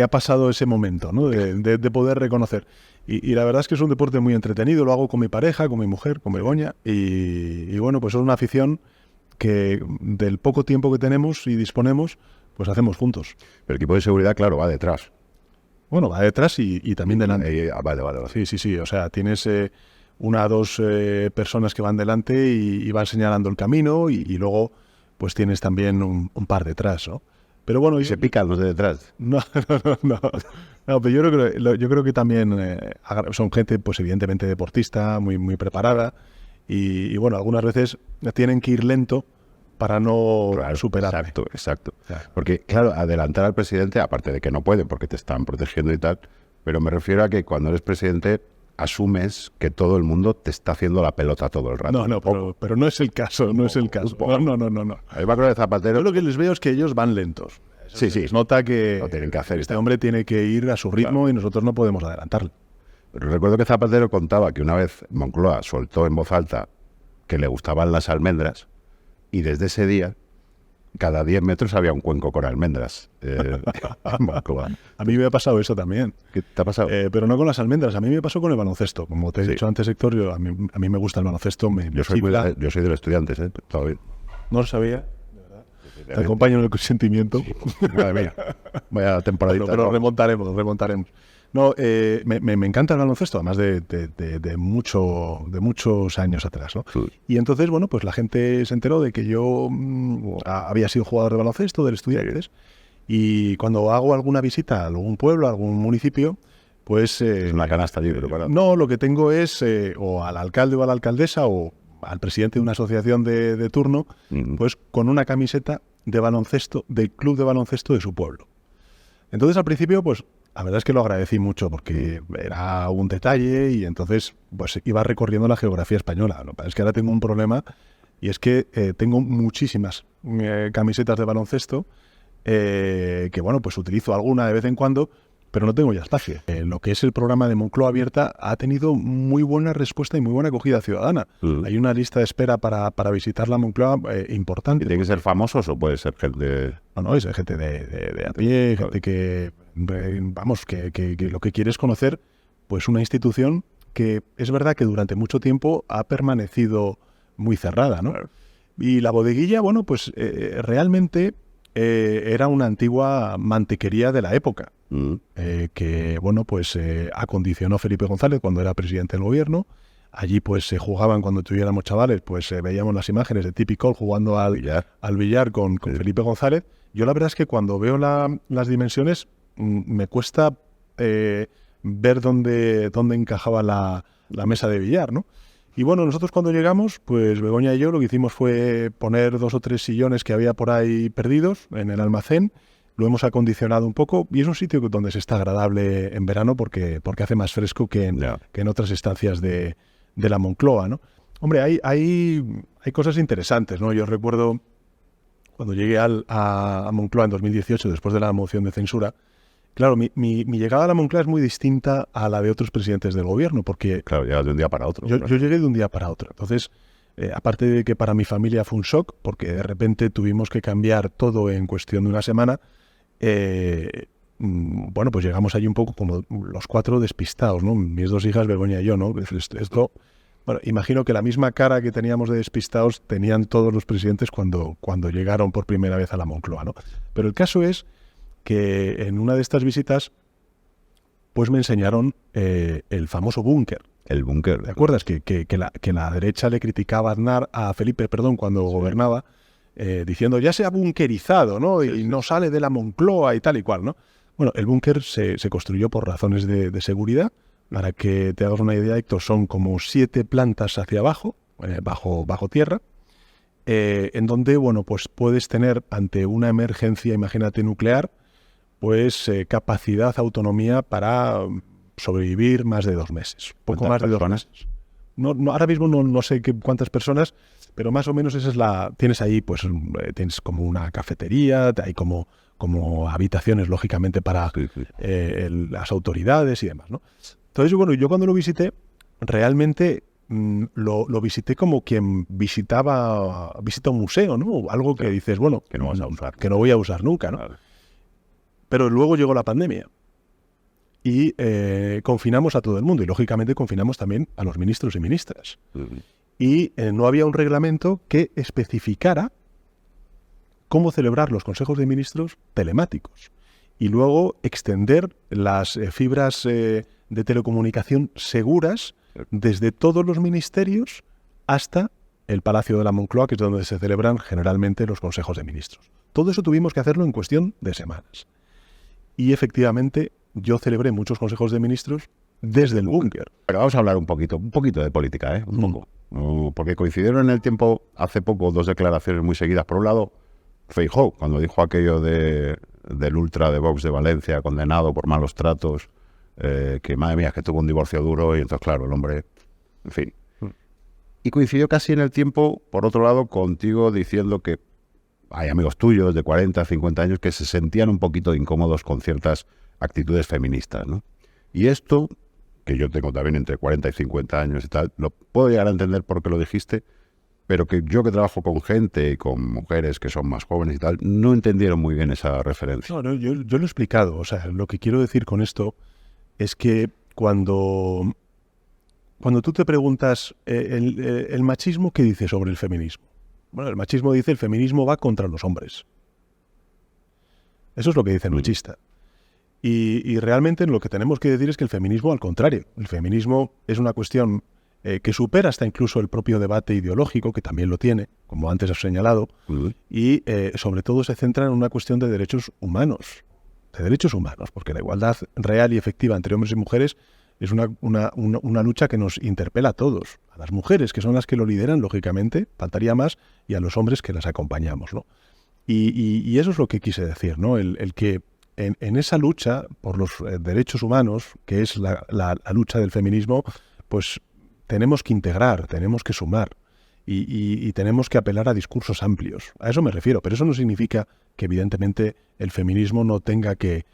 K: ha pasado ese momento, ¿no? de poder reconocer. Y la verdad es que es un deporte muy entretenido, lo hago con mi pareja, con mi mujer, con Begoña, y bueno, pues es una afición que del poco tiempo que tenemos y disponemos, pues hacemos juntos.
D: Pero el equipo de seguridad, claro, va detrás.
K: Bueno, va detrás y también delante.
D: Vale.
K: Sí, o sea, tienes una o dos personas que van delante y van señalando el camino y luego pues tienes también un par detrás, ¿no? Pero bueno,
D: se pican los de detrás.
K: No, pero yo creo que también son gente, pues evidentemente deportista, muy, muy preparada y bueno, algunas veces tienen que ir lento para no superarme.
D: Exacto. Porque, claro, adelantar al presidente, aparte de que no pueden porque te están protegiendo y tal, pero me refiero a que cuando eres presidente asumes que todo el mundo te está haciendo la pelota todo el rato.
K: Pero no es el caso, no es el caso. No.
D: Ahí va con el Zapatero.
K: Yo lo que les veo es que ellos van lentos.
D: Sí.
K: Nota que
D: lo tienen que hacer.
K: Este hombre tiene que ir a su ritmo y nosotros no podemos adelantarle.
D: Pero recuerdo que Zapatero contaba que una vez Moncloa soltó en voz alta que le gustaban las almendras y desde ese día cada 10 metros había un cuenco con almendras.
K: A mí me ha pasado eso también.
D: ¿Qué te ha pasado?
K: Pero no con las almendras, a mí me pasó con el baloncesto. Como te he dicho antes, Héctor, a mí me gusta el baloncesto.
D: Yo soy de los estudiantes, todo bien.
K: No lo sabía. Te acompaño en el sentimiento.
D: Sí. Madre mía, vaya temporadita.
K: Pero remontaremos. No, me encanta el baloncesto, además de muchos años atrás, ¿no? Sí. Y entonces, bueno, pues la gente se enteró de que yo había sido jugador de baloncesto, del Estudiantes, y cuando hago alguna visita a algún pueblo, a algún municipio, pues...
D: es una canasta allí, pero para...
K: No, lo que tengo es o al alcalde o a la alcaldesa o al presidente de una asociación de turno, pues con una camiseta de baloncesto, del club de baloncesto de su pueblo. Entonces, al principio, pues, la verdad es que lo agradecí mucho porque era un detalle y entonces, pues, iba recorriendo la geografía española. Lo que pasa es que ahora tengo un problema y es que tengo muchísimas camisetas de baloncesto que, bueno, pues utilizo alguna de vez en cuando, pero no tengo ya espacio. Lo que es el programa de Moncloa Abierta ha tenido muy buena respuesta y muy buena acogida ciudadana. Hay una lista de espera para visitar la Moncloa importante.
D: ¿Y tiene que ser famosos o puede ser gente...?
K: No, es gente de a pie, gente que, vamos, que lo que quiere es conocer pues una institución que es verdad que durante mucho tiempo ha permanecido muy cerrada, ¿no? Y la bodeguilla, bueno, pues realmente... era una antigua mantequería de la época que, bueno, pues acondicionó Felipe González cuando era presidente del gobierno. Allí pues se jugaban cuando tuviéramos chavales, pues veíamos las imágenes de Typical jugando al billar con Felipe González. Yo la verdad es que cuando veo las dimensiones me cuesta ver dónde encajaba la mesa de billar, ¿no? Y bueno, nosotros cuando llegamos, pues Begoña y yo lo que hicimos fue poner 2 o 3 sillones que había por ahí perdidos en el almacén. Lo hemos acondicionado un poco y es un sitio donde se está agradable en verano porque hace más fresco que en otras estancias de la Moncloa, ¿no? Hombre, hay cosas interesantes, ¿no? Yo recuerdo cuando llegué a Moncloa en 2018, después de la moción de censura, claro, mi llegada a la Moncloa es muy distinta a la de otros presidentes del gobierno, porque...
L: Claro, llegas de un día para otro.
K: Yo llegué de un día para otro. Entonces, aparte de que para mi familia fue un shock, porque de repente tuvimos que cambiar todo en cuestión de una semana, bueno, pues llegamos allí un poco como los 4 despistados, ¿no? Mis 2 hijas, Begoña y yo, ¿no? Esto, bueno, imagino que la misma cara que teníamos de despistados tenían todos los presidentes cuando llegaron por primera vez a la Moncloa, ¿no? Pero el caso es que en una de estas visitas pues me enseñaron el famoso búnker.
L: El búnker.
K: ¿Te acuerdas? Que la derecha le criticaba a Felipe cuando gobernaba, diciendo ya se ha bunkerizado, ¿no? Y no sale de la Moncloa y tal y cual, ¿no? Bueno, el búnker se construyó por razones de seguridad. Para que te hagas una idea, Héctor, son como 7 plantas hacia abajo, bajo tierra, en donde, bueno, pues puedes tener ante una emergencia, imagínate, nuclear, pues capacidad, autonomía para sobrevivir más de 2 meses. Poco más de 2 meses. No, ahora mismo no sé cuántas personas, pero más o menos esa es tienes ahí, pues tienes como una cafetería, hay como habitaciones, lógicamente, para las autoridades y demás, ¿no? Entonces, bueno, yo cuando lo visité, realmente lo visité como quien visita un museo, ¿no? Algo que dices, bueno,
L: que no vas a usar,
K: que no voy a usar nunca, ¿no? Claro. Pero luego llegó la pandemia y confinamos a todo el mundo y, lógicamente, confinamos también a los ministros y ministras. Y no había un reglamento que especificara cómo celebrar los consejos de ministros telemáticos y luego extender las fibras de telecomunicación seguras desde todos los ministerios hasta el Palacio de la Moncloa, que es donde se celebran generalmente los consejos de ministros. Todo eso tuvimos que hacerlo en cuestión de semanas. Y efectivamente yo celebré muchos consejos de ministros desde el búnker.
L: Pero vamos a hablar un poquito de política, ¿eh? Un poco. Porque coincidieron en el tiempo, hace poco, 2 declaraciones muy seguidas. Por un lado, Feijóo, cuando dijo aquello del ultra de Vox de Valencia, condenado por malos tratos, que madre mía, que tuvo un divorcio duro y entonces, claro, el hombre, en fin. Y coincidió casi en el tiempo, por otro lado, contigo diciendo que hay amigos tuyos de 40, 50 años que se sentían un poquito incómodos con ciertas actitudes feministas, ¿no? Y esto, que yo tengo también entre 40 y 50 años y tal, lo puedo llegar a entender por qué lo dijiste, pero que yo que trabajo con gente y con mujeres que son más jóvenes y tal, no entendieron muy bien esa referencia.
K: No, yo lo he explicado. O sea, lo que quiero decir con esto es que cuando tú te preguntas el machismo, ¿qué dice sobre el feminismo? Bueno, el machismo dice el feminismo va contra los hombres. Eso es lo que dice el machista. Y realmente lo que tenemos que decir es que el feminismo, al contrario, el feminismo es una cuestión que supera hasta incluso el propio debate ideológico, que también lo tiene, como antes has señalado, y sobre todo se centra en una cuestión de derechos humanos, porque la igualdad real y efectiva entre hombres y mujeres es una lucha que nos interpela a todos, a las mujeres, que son las que lo lideran, lógicamente, faltaría más, y a los hombres que las acompañamos, ¿no? Y eso es lo que quise decir, ¿no? El que en esa lucha por los derechos humanos, que es la lucha del feminismo, pues tenemos que integrar, tenemos que sumar y tenemos que apelar a discursos amplios. A eso me refiero, pero eso no significa que evidentemente el feminismo no tenga que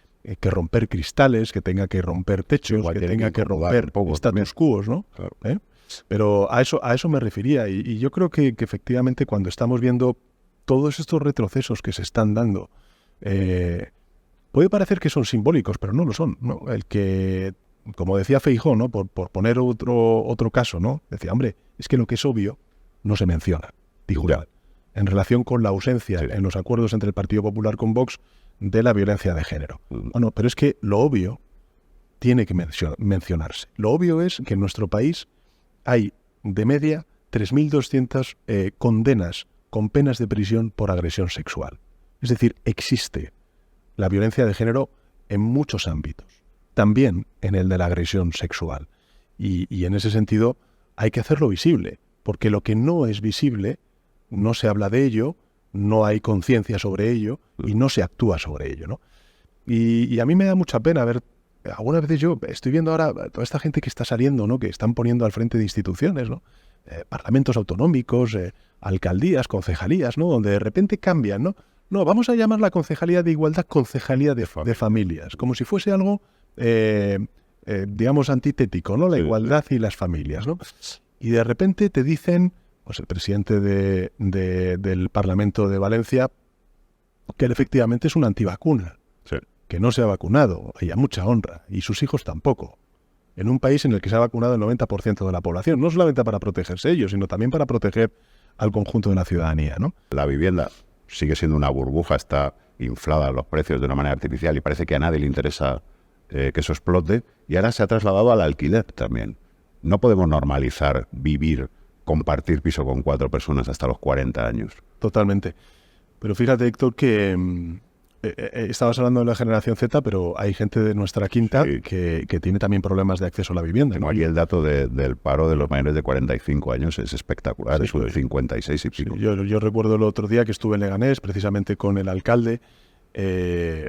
K: romper cristales, que tenga que romper techos, que tenga que romper status quo, ¿no? Claro. Pero a eso me refería y yo creo que efectivamente cuando estamos viendo todos estos retrocesos que se están dando, puede parecer que son simbólicos, pero no lo son, ¿no? El que, como decía Feijóo, ¿no? Por poner otro caso, ¿no? Decía, hombre, es que lo que es obvio no se menciona, dijo en relación con la ausencia en los acuerdos entre el Partido Popular con Vox de la violencia de género. Bueno, pero es que lo obvio tiene que mencionarse. Lo obvio es que en nuestro país hay de media 3.200 condenas con penas de prisión por agresión sexual. Es decir, existe la violencia de género en muchos ámbitos, también en el de la agresión sexual. Y en ese sentido hay que hacerlo visible, porque lo que no es visible, no se habla de ello, no hay conciencia sobre ello y no se actúa sobre ello, ¿no? Y a mí me da mucha pena ver, algunas veces yo estoy viendo ahora toda esta gente que está saliendo, ¿no? Que están poniendo al frente de instituciones, ¿no? Parlamentos autonómicos, alcaldías, concejalías, ¿no? Donde de repente cambian, ¿no? No, vamos a llamar la concejalía de igualdad concejalía de familias, como si fuese algo, digamos, antitético, ¿no? La igualdad y las familias, ¿no? Y de repente te dicen, pues el presidente del Parlamento de Valencia, que él efectivamente es un antivacuna, que no se ha vacunado, y a mucha honra, y sus hijos tampoco. En un país en el que se ha vacunado el 90% de la población, no solamente para protegerse ellos, sino también para proteger al conjunto de la ciudadanía, ¿no?
L: La vivienda sigue siendo una burbuja, está inflada los precios de una manera artificial y parece que a nadie le interesa que eso explote, y ahora se ha trasladado al alquiler también. No podemos normalizar vivir, compartir piso con 4 personas hasta los 40 años.
K: Totalmente. Pero fíjate, Héctor, que estabas hablando de la generación Z, pero hay gente de nuestra quinta que tiene también problemas de acceso a la vivienda.
L: Tengo aquí el dato del paro de los mayores de 45 años, es espectacular, es un 56 y pico.
K: Yo recuerdo el otro día que estuve en Leganés, precisamente con el alcalde,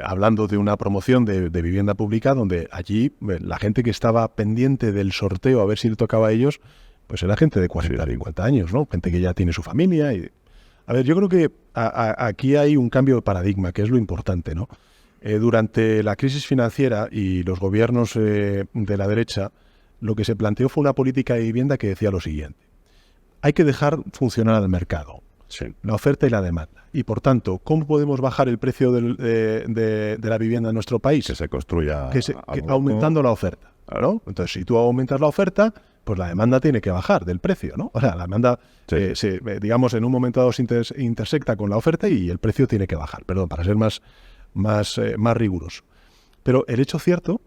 K: hablando de una promoción de vivienda pública, donde allí la gente que estaba pendiente del sorteo a ver si le tocaba a ellos, pues era gente de 40, 50 años, ¿no? Gente que ya tiene su familia. A ver, yo creo que aquí hay un cambio de paradigma, que es lo importante, ¿no? Durante la crisis financiera y los gobiernos de la derecha, lo que se planteó fue una política de vivienda que decía lo siguiente: hay que dejar funcionar al mercado, la oferta y la demanda. Y por tanto, ¿cómo podemos bajar el precio de la vivienda en nuestro país?
L: Que se construya
K: aumentando la oferta, ¿no? Entonces, si tú aumentas la oferta, pues la demanda tiene que bajar del precio, ¿no? O sea, la demanda, digamos, en un momento dado se intersecta con la oferta y el precio tiene que bajar, para ser más riguroso. Pero el hecho cierto,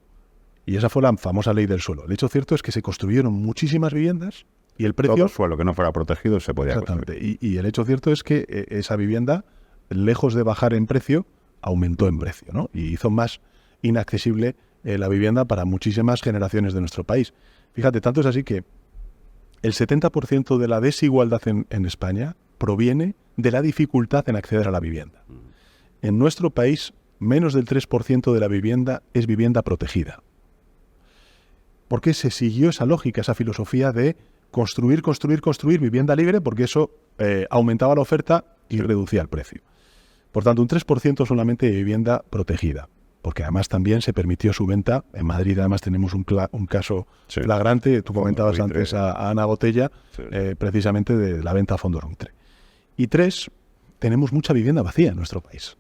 K: y esa fue la famosa ley del suelo, el hecho cierto es que se construyeron muchísimas viviendas y el precio...
L: Todo suelo que no fuera protegido se podía
K: construir. Y el hecho cierto es que esa vivienda, lejos de bajar en precio, aumentó en precio, ¿no? Y hizo más inaccesible la vivienda para muchísimas generaciones de nuestro país. Fíjate, tanto es así que el 70% de la desigualdad en España proviene de la dificultad en acceder a la vivienda. En nuestro país, menos del 3% de la vivienda es vivienda protegida. Porque se siguió esa lógica, esa filosofía de construir vivienda libre, porque eso aumentaba la oferta y reducía el precio. Por tanto, un 3% solamente de vivienda protegida, porque además también se permitió su venta. En Madrid además tenemos un caso flagrante, tú comentabas antes a Ana Botella, precisamente de la venta a fondo buitre. Y 3, tenemos mucha vivienda vacía en nuestro país.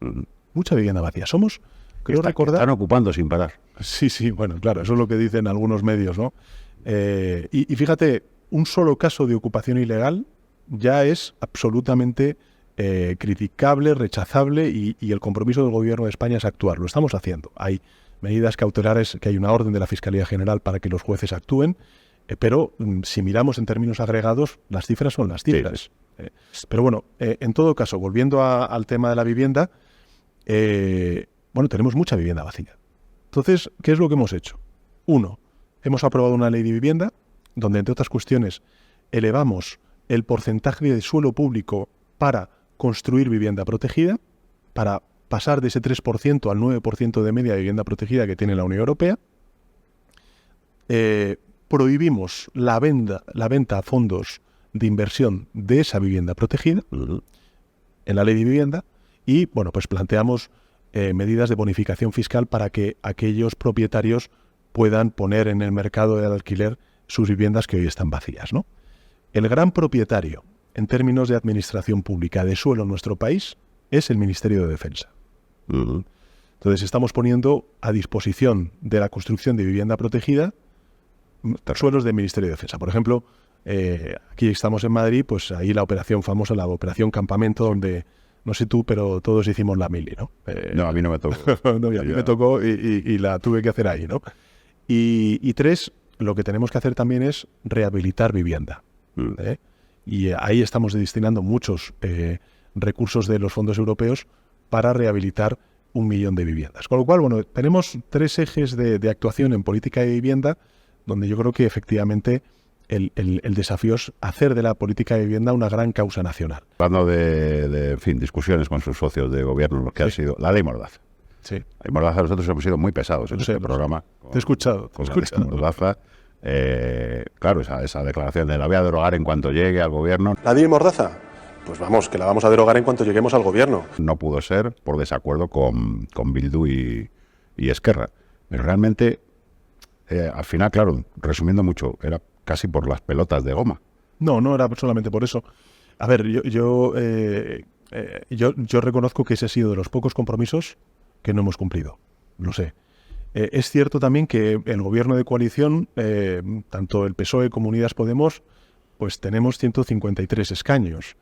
K: Mucha vivienda vacía. Somos, creo recordar...
L: Están ocupando sin parar.
K: Sí, bueno, claro, eso es lo que dicen algunos medios, ¿no? Y fíjate, un solo caso de ocupación ilegal ya es absolutamente criticable, rechazable, y el compromiso del Gobierno de España es actuar. Lo estamos haciendo. Hay medidas cautelares, que hay una orden de la Fiscalía General para que los jueces actúen, pero si miramos en términos agregados, las cifras son las cifras. Pero bueno, en todo caso, volviendo al tema de la vivienda, tenemos mucha vivienda vacía. Entonces, ¿qué es lo que hemos hecho? 1, hemos aprobado una ley de vivienda donde, entre otras cuestiones, elevamos el porcentaje de suelo público para construir vivienda protegida, para pasar de ese 3% al 9% de media de vivienda protegida que tiene la Unión Europea. Prohibimos la venta a fondos de inversión de esa vivienda protegida en la ley de vivienda, y pues planteamos medidas de bonificación fiscal para que aquellos propietarios puedan poner en el mercado del alquiler sus viviendas que hoy están vacías, ¿no? El gran propietario, en términos de administración pública de suelo en nuestro país, es el Ministerio de Defensa. Entonces estamos poniendo a disposición de la construcción de vivienda protegida suelos del Ministerio de Defensa. Por ejemplo, aquí estamos en Madrid, pues ahí la operación famosa, la operación Campamento, donde, no sé tú, pero todos hicimos la mili, ¿no?
L: No, a mí no me tocó.
K: No, a mí me tocó y la tuve que hacer ahí, ¿no? Y 3, lo que tenemos que hacer también es rehabilitar vivienda. Y ahí estamos destinando muchos recursos de los fondos europeos para rehabilitar 1 millón de viviendas. Con lo cual, bueno, tenemos 3 ejes de actuación en política de vivienda, donde yo creo que efectivamente el desafío es hacer de la política de vivienda una gran causa nacional.
L: Hablando de en fin, discusiones con sus socios de gobierno, lo que ha sido la ley Mordaza.
K: Sí.
L: La ley Mordaza, nosotros hemos sido muy pesados en este programa.
K: Te he escuchado.
L: Con la ley Mordaza. Claro, esa declaración de la voy a derogar en cuanto llegue al gobierno.
M: ¿La ley Mordaza? Pues vamos, que la vamos a derogar en cuanto lleguemos al gobierno.
L: No pudo ser por desacuerdo con Bildu y Esquerra. Pero realmente, al final, claro, resumiendo mucho, era casi por las pelotas de goma.
K: No era solamente por eso. A ver, yo reconozco que ese ha sido de los pocos compromisos que no hemos cumplido. Lo sé. Es cierto también que el gobierno de coalición, tanto el PSOE como Unidas Podemos, pues tenemos 153 escaños.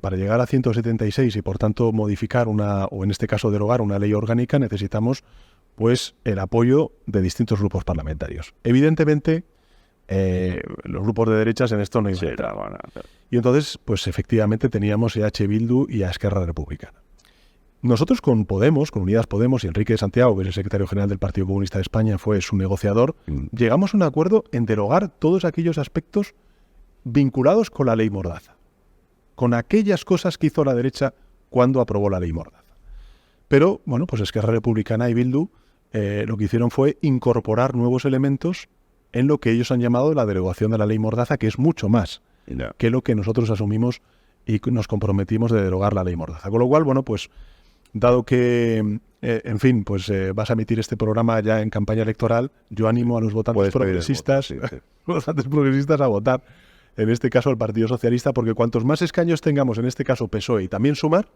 K: Para llegar a 176 y por tanto modificar o en este caso derogar una ley orgánica, necesitamos pues el apoyo de distintos grupos parlamentarios. Evidentemente, los grupos de derechas en esto no iban a entrar. Y entonces, pues efectivamente teníamos EH Bildu y a Esquerra Republicana. Nosotros con Podemos, con Unidas Podemos y Enrique de Santiago, que es el secretario general del Partido Comunista de España, fue su negociador, llegamos a un acuerdo en derogar todos aquellos aspectos vinculados con la ley Mordaza, con aquellas cosas que hizo la derecha cuando aprobó la ley Mordaza. Pero, bueno, pues Esquerra Republicana y Bildu lo que hicieron fue incorporar nuevos elementos en lo que ellos han llamado la derogación de la ley Mordaza, que es mucho más que lo que nosotros asumimos y nos comprometimos de derogar la ley Mordaza. Con lo cual, bueno, pues dado que, en fin, pues vas a emitir este programa ya en campaña electoral, yo animo a los votantes progresistas, los votantes progresistas a votar, en este caso al Partido Socialista, porque cuantos más escaños tengamos, en este caso PSOE, y también Sumar,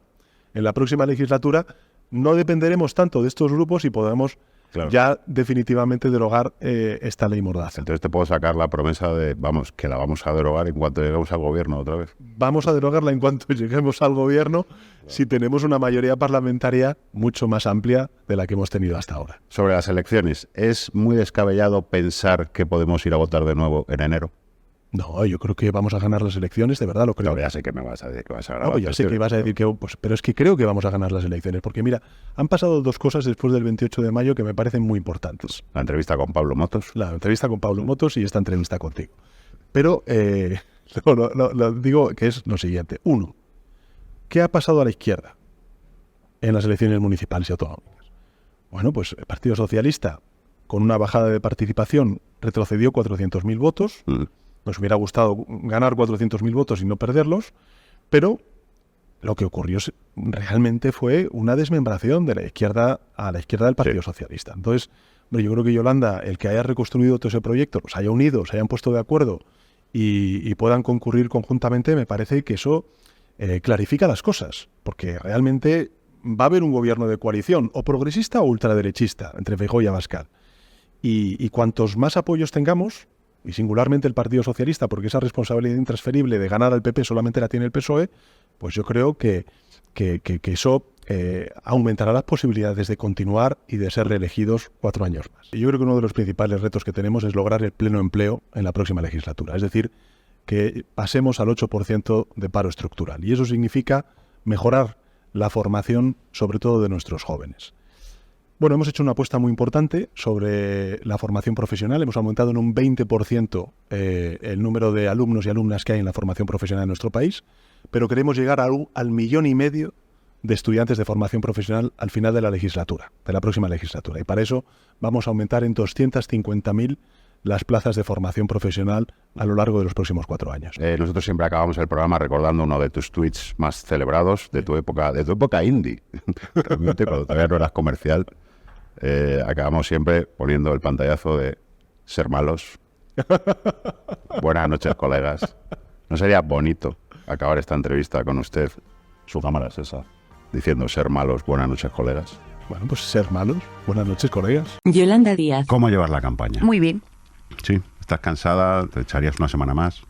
K: en la próxima legislatura, no dependeremos tanto de estos grupos y podemos ya definitivamente derogar esta ley Mordaza.
L: Entonces te puedo sacar la promesa de, vamos, que la vamos a derogar en cuanto lleguemos al gobierno otra vez.
K: Vamos a derogarla en cuanto lleguemos al gobierno, si tenemos una mayoría parlamentaria mucho más amplia de la que hemos tenido hasta ahora.
L: Sobre las elecciones, ¿es muy descabellado pensar que podemos ir a votar de nuevo en enero?
K: No, yo creo que vamos a ganar las elecciones, de verdad lo creo.
L: No, ya sé que me vas a decir que vas a ganar.
K: No, ya sé que ibas a decir que, pues, pero es que creo que vamos a ganar las elecciones, porque mira, han pasado 2 cosas después del 28 de mayo que me parecen muy importantes.
L: La entrevista con Pablo Motos.
K: La entrevista con Pablo Motos y esta entrevista contigo. Pero lo digo que es lo siguiente. 1. ¿Qué ha pasado a la izquierda en las elecciones municipales y autonómicas? Bueno, pues el Partido Socialista, con una bajada de participación, retrocedió 400.000 votos. Nos hubiera gustado ganar 400.000 votos y no perderlos, pero lo que ocurrió realmente fue una desmembración de la izquierda a la izquierda del Partido Socialista. Entonces, yo creo que Yolanda, el que haya reconstruido todo ese proyecto, los haya unido, se hayan puesto de acuerdo y puedan concurrir conjuntamente, me parece que eso clarifica las cosas, porque realmente va a haber un gobierno de coalición, o progresista o ultraderechista, entre Feijóo y Abascal. Y cuantos más apoyos tengamos, y singularmente el Partido Socialista, porque esa responsabilidad intransferible de ganar al PP solamente la tiene el PSOE, pues yo creo que eso aumentará las posibilidades de continuar y de ser reelegidos 4 años más. Y yo creo que uno de los principales retos que tenemos es lograr el pleno empleo en la próxima legislatura, es decir, que pasemos al 8% de paro estructural. Y eso significa mejorar la formación, sobre todo de nuestros jóvenes. Bueno, hemos hecho una apuesta muy importante sobre la formación profesional. Hemos aumentado en un 20% el número de alumnos y alumnas que hay en la formación profesional en nuestro país, pero queremos llegar al 1,5 millón de estudiantes de formación profesional al final de la legislatura, de la próxima legislatura. Y para eso vamos a aumentar en 250.000 las plazas de formación profesional a lo largo de los próximos 4 años.
L: Nosotros siempre acabamos el programa recordando uno de tus tweets más celebrados de tu época indie. Realmente, cuando todavía no eras comercial. Acabamos siempre poniendo el pantallazo de ser malos. Buenas noches, colegas. ¿No sería bonito acabar esta entrevista con usted, su cámara es esa, diciendo ser malos, buenas noches, colegas?
K: Bueno, pues ser malos, buenas noches, colegas.
I: Yolanda Díaz.
L: ¿Cómo llevas la campaña?
N: Muy bien.
L: Sí, ¿estás cansada? ¿Te echarías una semana más?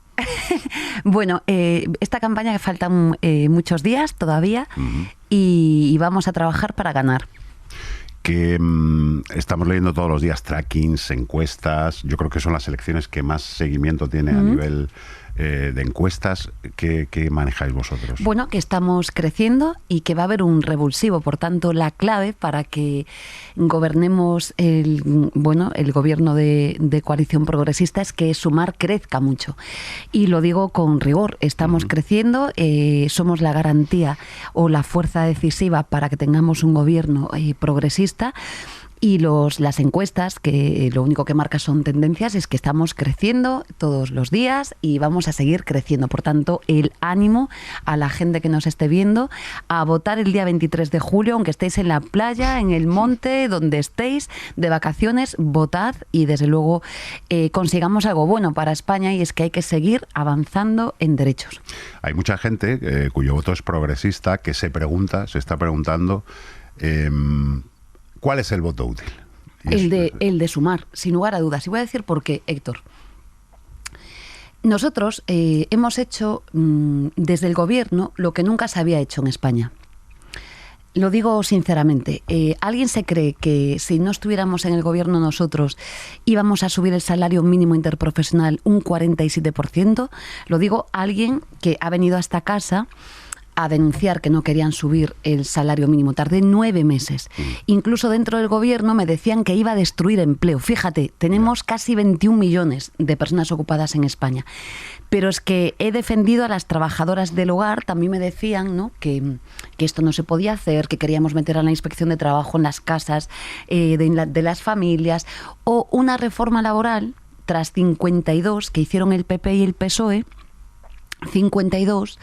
N: Bueno, esta campaña que faltan muchos días todavía y vamos a trabajar para ganar.
L: que estamos leyendo todos los días trackings, encuestas. Yo creo que son las elecciones que más seguimiento tiene a nivel de encuestas. ¿Qué manejáis vosotros?
N: Bueno, que estamos creciendo y que va a haber un revulsivo. Por tanto, la clave para que gobernemos el gobierno de coalición progresista es que Sumar crezca mucho. Y lo digo con rigor. Estamos creciendo, somos la garantía o la fuerza decisiva para que tengamos un gobierno progresista. Y las encuestas, que lo único que marca son tendencias, es que estamos creciendo todos los días y vamos a seguir creciendo. Por tanto, el ánimo a la gente que nos esté viendo a votar el día 23 de julio, aunque estéis en la playa, en el monte, donde estéis, de vacaciones, votad y desde luego consigamos algo bueno para España, y es que hay que seguir avanzando en derechos.
L: Hay mucha gente cuyo voto es progresista que se está preguntando... ¿cuál es el voto útil?
N: El de Sumar, sin lugar a dudas. Y voy a decir por qué, Héctor. Nosotros hemos hecho desde el gobierno lo que nunca se había hecho en España. Lo digo sinceramente. ¿Alguien se cree que si no estuviéramos en el gobierno nosotros íbamos a subir el salario mínimo interprofesional un 47%? Lo digo alguien que ha venido a esta casa a denunciar que no querían subir el salario mínimo. Tardé 9 meses. Incluso dentro del gobierno me decían que iba a destruir empleo. Fíjate, tenemos casi 21 millones de personas ocupadas en España. Pero es que he defendido a las trabajadoras del hogar. También me decían, ¿no?, que esto no se podía hacer, que queríamos meter a la inspección de trabajo en las casas de las familias, o una reforma laboral tras 52 que hicieron el PP y el PSOE, 52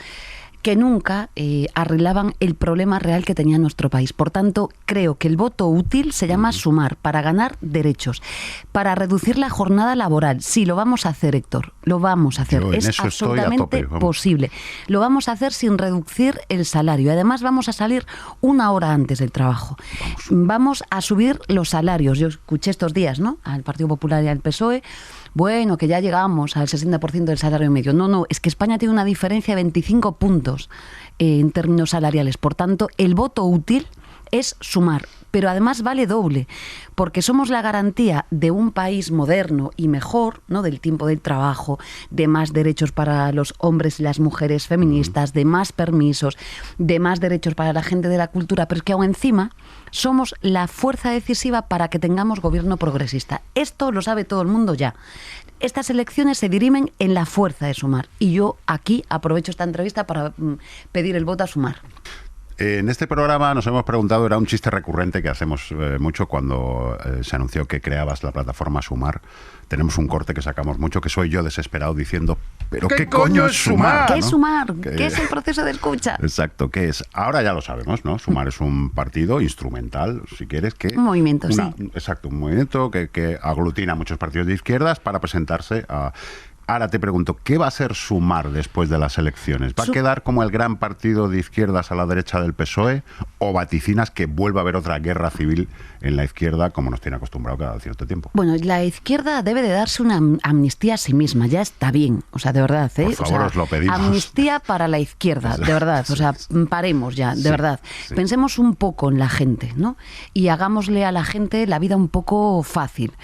N: que nunca arreglaban el problema real que tenía nuestro país. Por tanto, creo que el voto útil se llama Sumar, para ganar derechos, para reducir la jornada laboral. Sí, lo vamos a hacer, Héctor, lo vamos a hacer. Es absolutamente posible. Lo vamos a hacer sin reducir el salario. Además, vamos a salir 1 hora antes del trabajo. Vamos a subir los salarios. Yo escuché estos días, ¿no?, al Partido Popular y al PSOE, bueno, que ya llegamos al 60% del salario medio. No, es que España tiene una diferencia de 25 puntos en términos salariales. Por tanto, el voto útil es Sumar, pero además vale doble, porque somos la garantía de un país moderno y mejor, ¿no?, del tiempo del trabajo, de más derechos para los hombres y las mujeres feministas, de más permisos, de más derechos para la gente de la cultura, pero es que aún encima somos la fuerza decisiva para que tengamos gobierno progresista. Esto lo sabe todo el mundo ya. Estas elecciones se dirimen en la fuerza de Sumar, y yo aquí aprovecho esta entrevista para pedir el voto a Sumar.
L: En este programa nos hemos preguntado, era un chiste recurrente que hacemos mucho cuando se anunció que creabas la plataforma Sumar. Tenemos un corte que sacamos mucho, que soy yo desesperado diciendo, ¿pero qué coño es Sumar?
N: ¿Qué es Sumar? ¿Qué es el proceso de escucha?
L: Exacto, ¿qué es? Ahora ya lo sabemos, ¿no? Sumar es un partido instrumental, si quieres, que...
N: Un movimiento, sí.
L: Exacto, un movimiento que aglutina a muchos partidos de izquierdas para presentarse a... Ahora te pregunto, ¿qué va a ser Sumar después de las elecciones? ¿Va a quedar como el gran partido de izquierdas a la derecha del PSOE, o vaticinas que vuelva a haber otra guerra civil en la izquierda, como nos tiene acostumbrado cada cierto tiempo?
N: Bueno, la izquierda debe de darse una amnistía a sí misma, ya está bien, o sea, de verdad, ¿eh?
L: Por favor, os lo pedimos.
N: Amnistía para la izquierda, de verdad, o sea, paremos ya, de verdad. Sí. Pensemos un poco en la gente, ¿no? Y hagámosle a la gente la vida un poco fácil.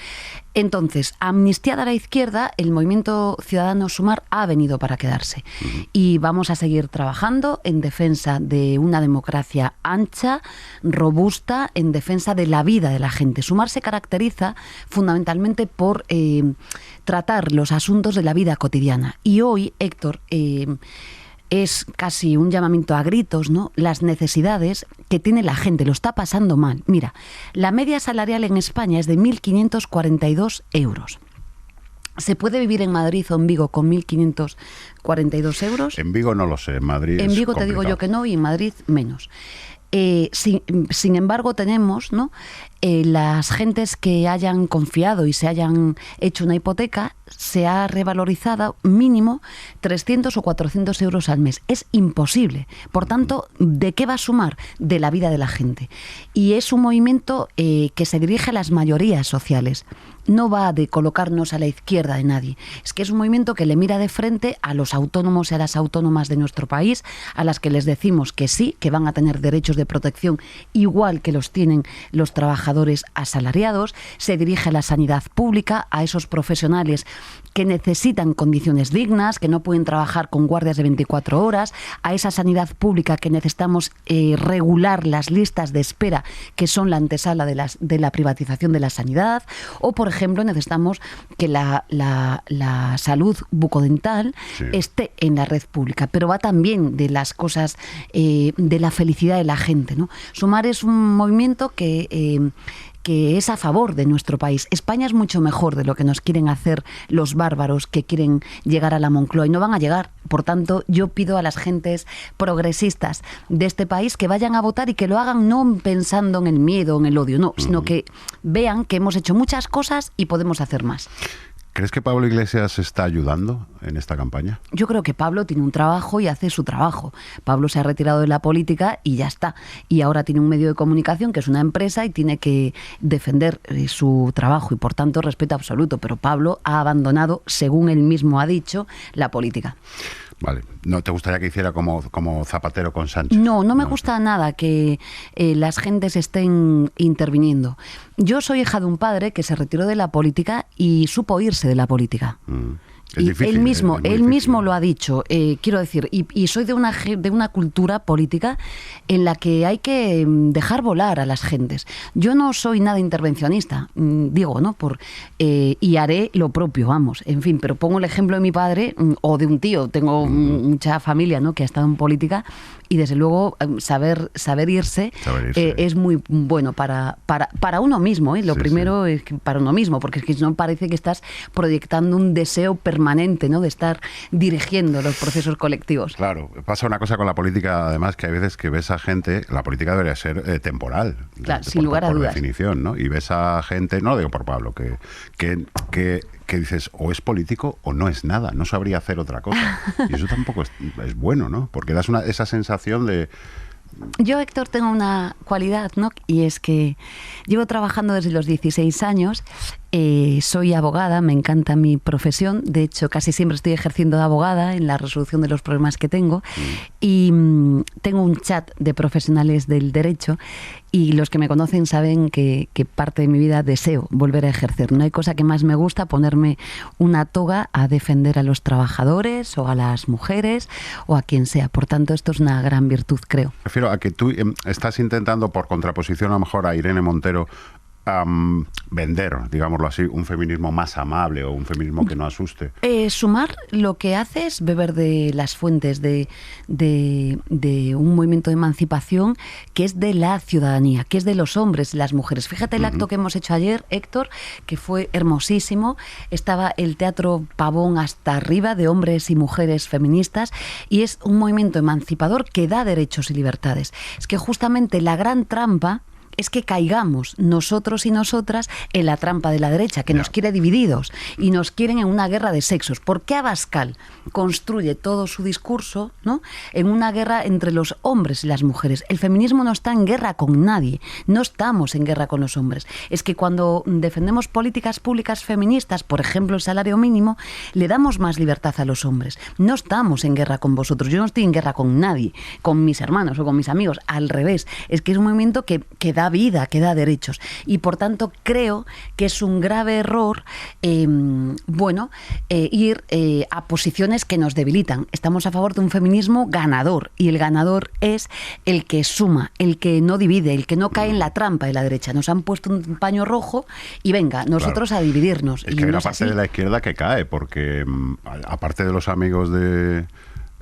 N: Entonces, amnistiada a la izquierda, el movimiento ciudadano Sumar ha venido para quedarse. Y vamos a seguir trabajando en defensa de una democracia ancha, robusta, en defensa de la vida de la gente. Sumar se caracteriza fundamentalmente por tratar los asuntos de la vida cotidiana. Y hoy, Héctor, es casi un llamamiento a gritos, ¿no?, las necesidades que tiene la gente, lo está pasando mal. Mira, la media salarial en España es de 1.542 euros. ¿Se puede vivir en Madrid o en Vigo con 1.542 euros?
L: En Vigo no lo sé, en Madrid
N: en Vigo
L: es
N: te digo yo que no, y en Madrid menos. Sin embargo, tenemos, ¿no?, las gentes que hayan confiado y se hayan hecho una hipoteca se ha revalorizado mínimo 300 o 400 euros al mes. Es imposible. Por tanto, ¿de qué va a sumar? De la vida de la gente. Y es un movimiento que se dirige a las mayorías sociales. No va de colocarnos a la izquierda de nadie. Es que es un movimiento que le mira de frente a los autónomos y a las autónomas de nuestro país, a las que les decimos que sí, que van a tener derechos de protección igual que los tienen los trabajadores asalariados. Se dirige a la sanidad pública, a esos profesionales que necesitan condiciones dignas, que no pueden trabajar con guardias de 24 horas, a esa sanidad pública que necesitamos regular las listas de espera, que son la antesala de la privatización de la sanidad, o por ejemplo necesitamos que la salud bucodental esté en la red pública, pero va también de las cosas, de la felicidad de la gente, ¿no? Sumar es un movimiento que es a favor de nuestro país. España es mucho mejor de lo que nos quieren hacer los bárbaros que quieren llegar a la Moncloa y no van a llegar. Por tanto, yo pido a las gentes progresistas de este país que vayan a votar y que lo hagan no pensando en el miedo o en el odio, no, sino que vean que hemos hecho muchas cosas y podemos hacer más.
L: ¿Crees que Pablo Iglesias está ayudando en esta campaña?
N: Yo creo que Pablo tiene un trabajo y hace su trabajo. Pablo se ha retirado de la política y ya está. Y ahora tiene un medio de comunicación que es una empresa y tiene que defender su trabajo y por tanto respeto absoluto. Pero Pablo ha abandonado, según él mismo ha dicho, la política.
L: Vale. ¿No te gustaría que hiciera como Zapatero con Sánchez?
N: No me gusta nada que las gentes estén interviniendo. Yo soy hija de un padre que se retiró de la política y supo irse de la política. Y él mismo lo ha dicho, quiero decir, y soy de una cultura política en la que hay que dejar volar a las gentes. Yo no soy nada intervencionista, digo, ¿no? Y haré lo propio, vamos, en fin, pero pongo el ejemplo de mi padre o de un tío. Tengo mucha familia, ¿no?, que ha estado en política y desde luego saber irse. Es muy bueno para uno mismo, ¿eh? Lo primero es que para uno mismo, porque es que no parece que estás proyectando un deseo permanente, ¿no?, de estar dirigiendo los procesos colectivos.
L: Claro, pasa una cosa con la política, además, que hay veces que ves a gente, la política debería ser temporal,
N: claro, sin lugar a dudas.
L: Por definición, ¿no? Y ves a gente, no lo digo por Pablo, que dices, o es político o no es nada, no sabría hacer otra cosa. Y eso tampoco es bueno, ¿no? Porque das esa sensación de...
N: Yo, Héctor, tengo una cualidad, ¿no?, y es que llevo trabajando desde los 16 años, soy abogada, me encanta mi profesión, de hecho casi siempre estoy ejerciendo de abogada en la resolución de los problemas que tengo, y tengo un chat de profesionales del derecho y los que me conocen saben que parte de mi vida deseo volver a ejercer. No hay cosa que más me gusta ponerme una toga a defender a los trabajadores o a las mujeres o a quien sea. Por tanto, esto es una gran virtud, creo.
L: Refiero a que tú estás intentando, por contraposición a lo mejor a Irene Montero, vender, digámoslo así, un feminismo más amable o un feminismo que no asuste.
N: Sumar lo que hace es beber de las fuentes de un movimiento de emancipación que es de la ciudadanía, que es de los hombres y las mujeres. Fíjate el acto que hemos hecho ayer, Héctor, que fue hermosísimo. Estaba el Teatro Pavón hasta arriba de hombres y mujeres feministas y es un movimiento emancipador que da derechos y libertades. Es que justamente la gran trampa es que caigamos nosotros y nosotras en la trampa de la derecha, que nos quiere divididos y nos quieren en una guerra de sexos. ¿Por qué Abascal construye todo su discurso, ¿no?, en una guerra entre los hombres y las mujeres? El feminismo no está en guerra con nadie, no estamos en guerra con los hombres. Es que cuando defendemos políticas públicas feministas, por ejemplo el salario mínimo, le damos más libertad a los hombres. No estamos en guerra con vosotros, yo no estoy en guerra con nadie, con mis hermanos o con mis amigos, al revés. Es que es un movimiento que da vida, que da derechos. Y por tanto creo que es un grave error ir a posiciones que nos debilitan. Estamos a favor de un feminismo ganador y el ganador es el que suma, el que no divide, el que no cae en la trampa de la derecha. Nos han puesto un paño rojo y venga, nosotros a dividirnos.
L: Es que hay una parte de la izquierda que cae porque aparte de los amigos de...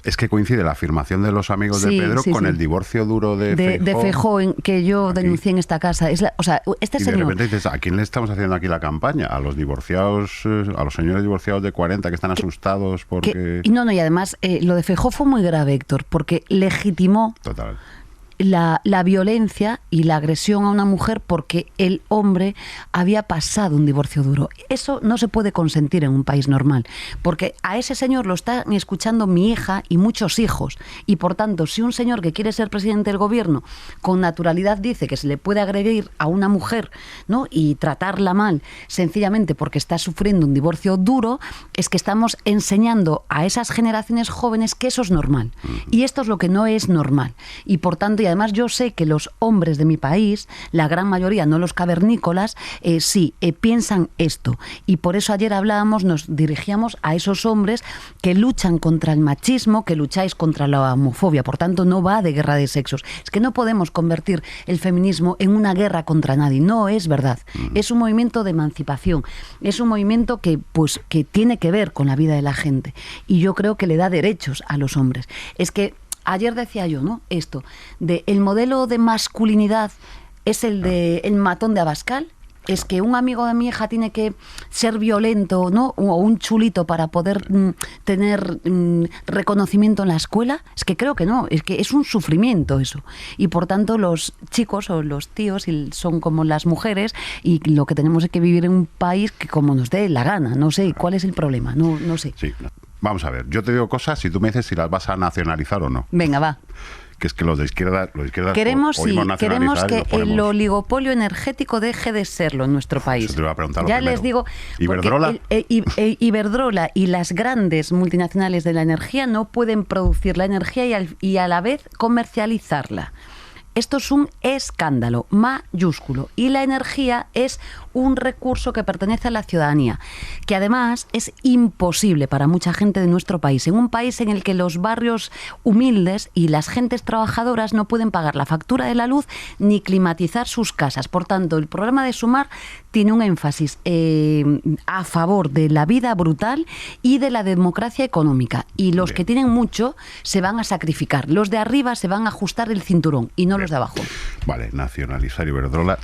L: Es que coincide la afirmación de los amigos de Pedro con el divorcio duro de
N: Feijóo, que yo denuncié en esta casa. Y de
L: repente dices, ¿a quién le estamos haciendo aquí la campaña? ¿A los divorciados, a los señores divorciados de 40 que están asustados porque...?
N: Y además, lo de Feijóo fue muy grave, Héctor, porque legitimó...
L: Total.
N: la violencia y la agresión a una mujer porque el hombre había pasado un divorcio duro. Eso no se puede consentir en un país normal, porque a ese señor lo están escuchando mi hija y muchos hijos, y por tanto, si un señor que quiere ser presidente del gobierno con naturalidad dice que se le puede agredir a una mujer, ¿no?, y tratarla mal sencillamente porque está sufriendo un divorcio duro, es que estamos enseñando a esas generaciones jóvenes que eso es normal, y esto es lo que no es normal. Y por tanto, y además yo sé que los hombres de mi país, la gran mayoría, no los cavernícolas, piensan esto. Y por eso ayer hablábamos, nos dirigíamos a esos hombres que luchan contra el machismo, que lucháis contra la homofobia. Por tanto, no va de guerra de sexos. Es que no podemos convertir el feminismo en una guerra contra nadie. No es verdad. Es un movimiento de emancipación. Es un movimiento que tiene que ver con la vida de la gente. Y yo creo que le da derechos a los hombres. Es que ayer decía yo, ¿no?, esto, de el modelo de masculinidad es el de el matón de Abascal. Es que un amigo de mi hija tiene que ser violento, ¿no?, o un chulito para poder tener reconocimiento en la escuela. Es que creo que no, es que es un sufrimiento eso. Y por tanto los chicos o los tíos son como las mujeres, y lo que tenemos es que vivir en un país que como nos dé la gana. No sé cuál es el problema, no sé.
L: Sí. Vamos a ver, yo te digo cosas y tú me dices si las vas a nacionalizar o no.
N: Venga, va.
L: Que es que los de izquierda
N: queremos que el oligopolio energético deje de serlo en nuestro país.
L: Eso te voy a preguntar
N: ya
L: primero.
N: Les digo,
L: ¿Iberdrola?
N: Iberdrola y las grandes multinacionales de la energía no pueden producir la energía y a la vez comercializarla. Esto es un escándalo mayúsculo, y la energía es un recurso que pertenece a la ciudadanía, que además es imposible para mucha gente de nuestro país, en un país en el que los barrios humildes y las gentes trabajadoras no pueden pagar la factura de la luz ni climatizar sus casas. Por tanto, el programa de Sumar tiene un énfasis a favor de la vida brutal y de la democracia económica, y los que tienen mucho se van a sacrificar, los de arriba se van a ajustar el cinturón y no los de abajo.
L: Vale, nacionalizar Iberdrola.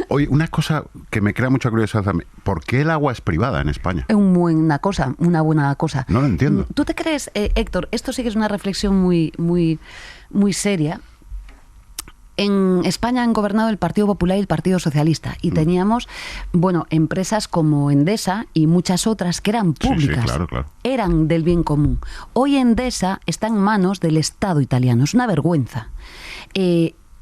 L: Oye, una cosa que me crea mucha curiosidad también. ¿Por qué el agua es privada en España?
N: Una buena cosa.
L: No lo entiendo.
N: ¿Tú te crees, Héctor? Esto sí que es una reflexión muy, muy, muy seria. En España han gobernado el Partido Popular y el Partido Socialista, y teníamos, empresas como Endesa y muchas otras que eran públicas,
L: claro.
N: Eran del bien común. Hoy Endesa está en manos del Estado italiano, es una vergüenza.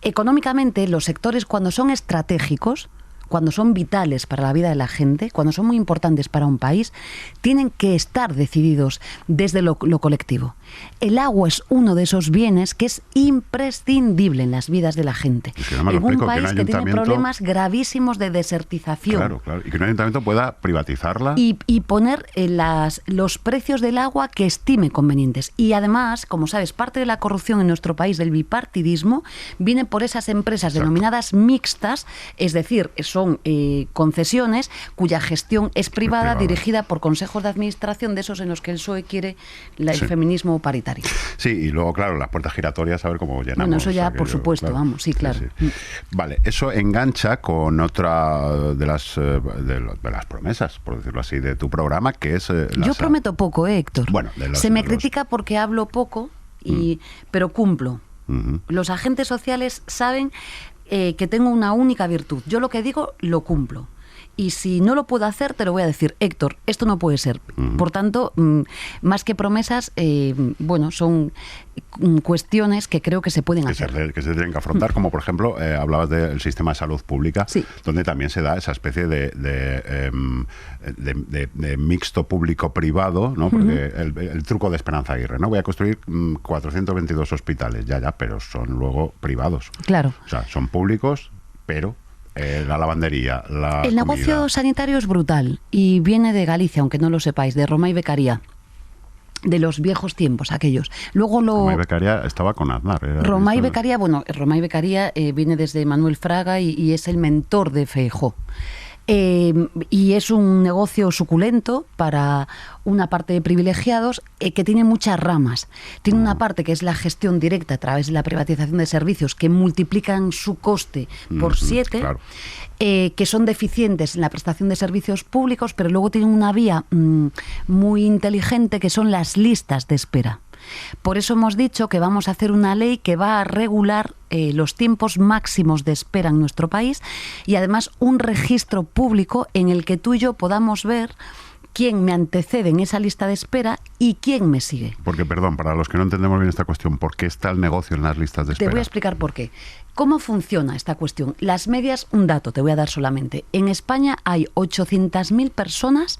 N: Económicamente, los sectores, cuando son estratégicos, cuando son vitales para la vida de la gente, cuando son muy importantes para un país, tienen que estar decididos desde lo colectivo. El agua es uno de esos bienes que es imprescindible en las vidas de la gente. En un país que tiene problemas gravísimos de desertización.
L: Claro. Y que un ayuntamiento pueda privatizarla.
N: Y poner los precios del agua que estime convenientes. Y además, como sabes, parte de la corrupción en nuestro país, del bipartidismo, viene por esas empresas denominadas mixtas, es decir, son concesiones cuya gestión es privada, dirigida por consejos de administración de esos en los que el PSOE quiere el feminismo paritario.
L: Sí, y luego, claro, las puertas giratorias, a ver cómo llenamos.
N: Bueno, eso ya, por supuesto, claro. Vamos, sí, claro.
L: Sí. Vale, eso engancha con otra de las promesas, por decirlo así, de tu programa, que es...
N: Yo prometo poco, Héctor.
L: Bueno,
N: se me critica porque hablo poco, pero cumplo. Los agentes sociales saben que tengo una única virtud. Yo lo que digo, lo cumplo. Y si no lo puedo hacer, te lo voy a decir, Héctor, esto no puede ser. Por tanto, más que promesas, son cuestiones que creo que se pueden hacer.
L: Que se tienen que afrontar, como por ejemplo, hablabas del sistema de salud pública, donde también se da esa especie de mixto público-privado, ¿no? Porque el truco de Esperanza Aguirre, ¿no? Voy a construir 422 hospitales, ya, pero son luego privados.
N: Claro.
L: O sea, son públicos, pero... la lavandería,
N: el negocio sanitario es brutal y viene de Galicia, aunque no lo sepáis, de Roma y Becaría, de los viejos tiempos aquellos. Luego
L: Roma y Becaría estaba con Aznar.
N: Roma y Becaría viene desde Manuel Fraga y es el mentor de Feijóo. Y es un negocio suculento para una parte de privilegiados que tiene muchas ramas. Tiene una parte que es la gestión directa a través de la privatización de servicios que multiplican su coste por 7, claro. Que son deficientes en la prestación de servicios públicos, pero luego tienen una vía muy inteligente que son las listas de espera. Por eso hemos dicho que vamos a hacer una ley que va a regular los tiempos máximos de espera en nuestro país y además un registro público en el que tú y yo podamos ver quién me antecede en esa lista de espera y quién me sigue.
L: Porque, perdón, para los que no entendemos bien esta cuestión, ¿por qué está el negocio en las listas de espera?
N: Te voy a explicar por qué. ¿Cómo funciona esta cuestión? Las medias, un dato te voy a dar solamente. En España hay 800.000 personas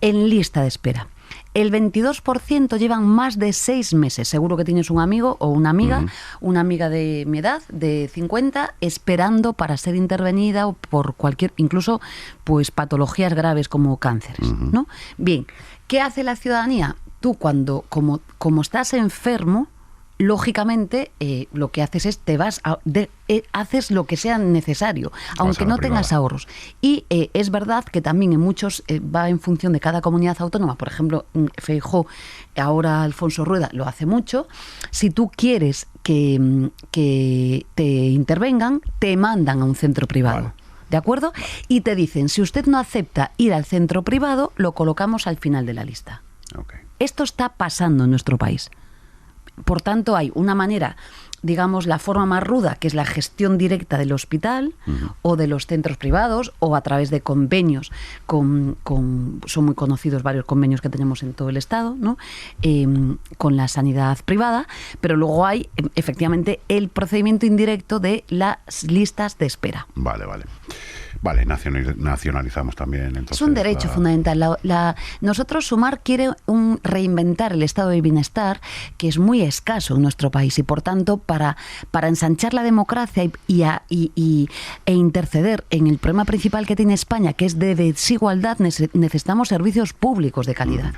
N: en lista de espera. El 22% llevan más de 6 meses. Seguro que tienes un amigo o una amiga de mi edad, de 50, esperando para ser intervenida o por cualquier, incluso pues patologías graves como cánceres, ¿no? Bien, ¿qué hace la ciudadanía? Tú como estás enfermo, lógicamente lo que haces es haces lo que sea necesario, aunque no tengas ahorros. Y es verdad que también en muchos va en función de cada comunidad autónoma. Por ejemplo, Feijóo, ahora Alfonso Rueda lo hace mucho. Si tú quieres que te intervengan, te mandan a un centro privado. Vale. ¿De acuerdo? Y te dicen, si usted no acepta ir al centro privado, lo colocamos al final de la lista.
L: Okay.
N: Esto está pasando en nuestro país. Por tanto, hay una manera, digamos, la forma más ruda, que es la gestión directa del hospital o de los centros privados o a través de convenios. Son muy conocidos varios convenios que tenemos en todo el Estado, ¿no? Con la sanidad privada, pero luego hay, efectivamente, el procedimiento indirecto de las listas de espera.
L: Vale. Vale, nacionalizamos también. Entonces,
N: es un derecho fundamental. Nosotros, Sumar quiere reinventar el estado de bienestar, que es muy escaso en nuestro país, y por tanto, para ensanchar la democracia e interceder en el problema principal que tiene España, que es de desigualdad, necesitamos servicios públicos de calidad.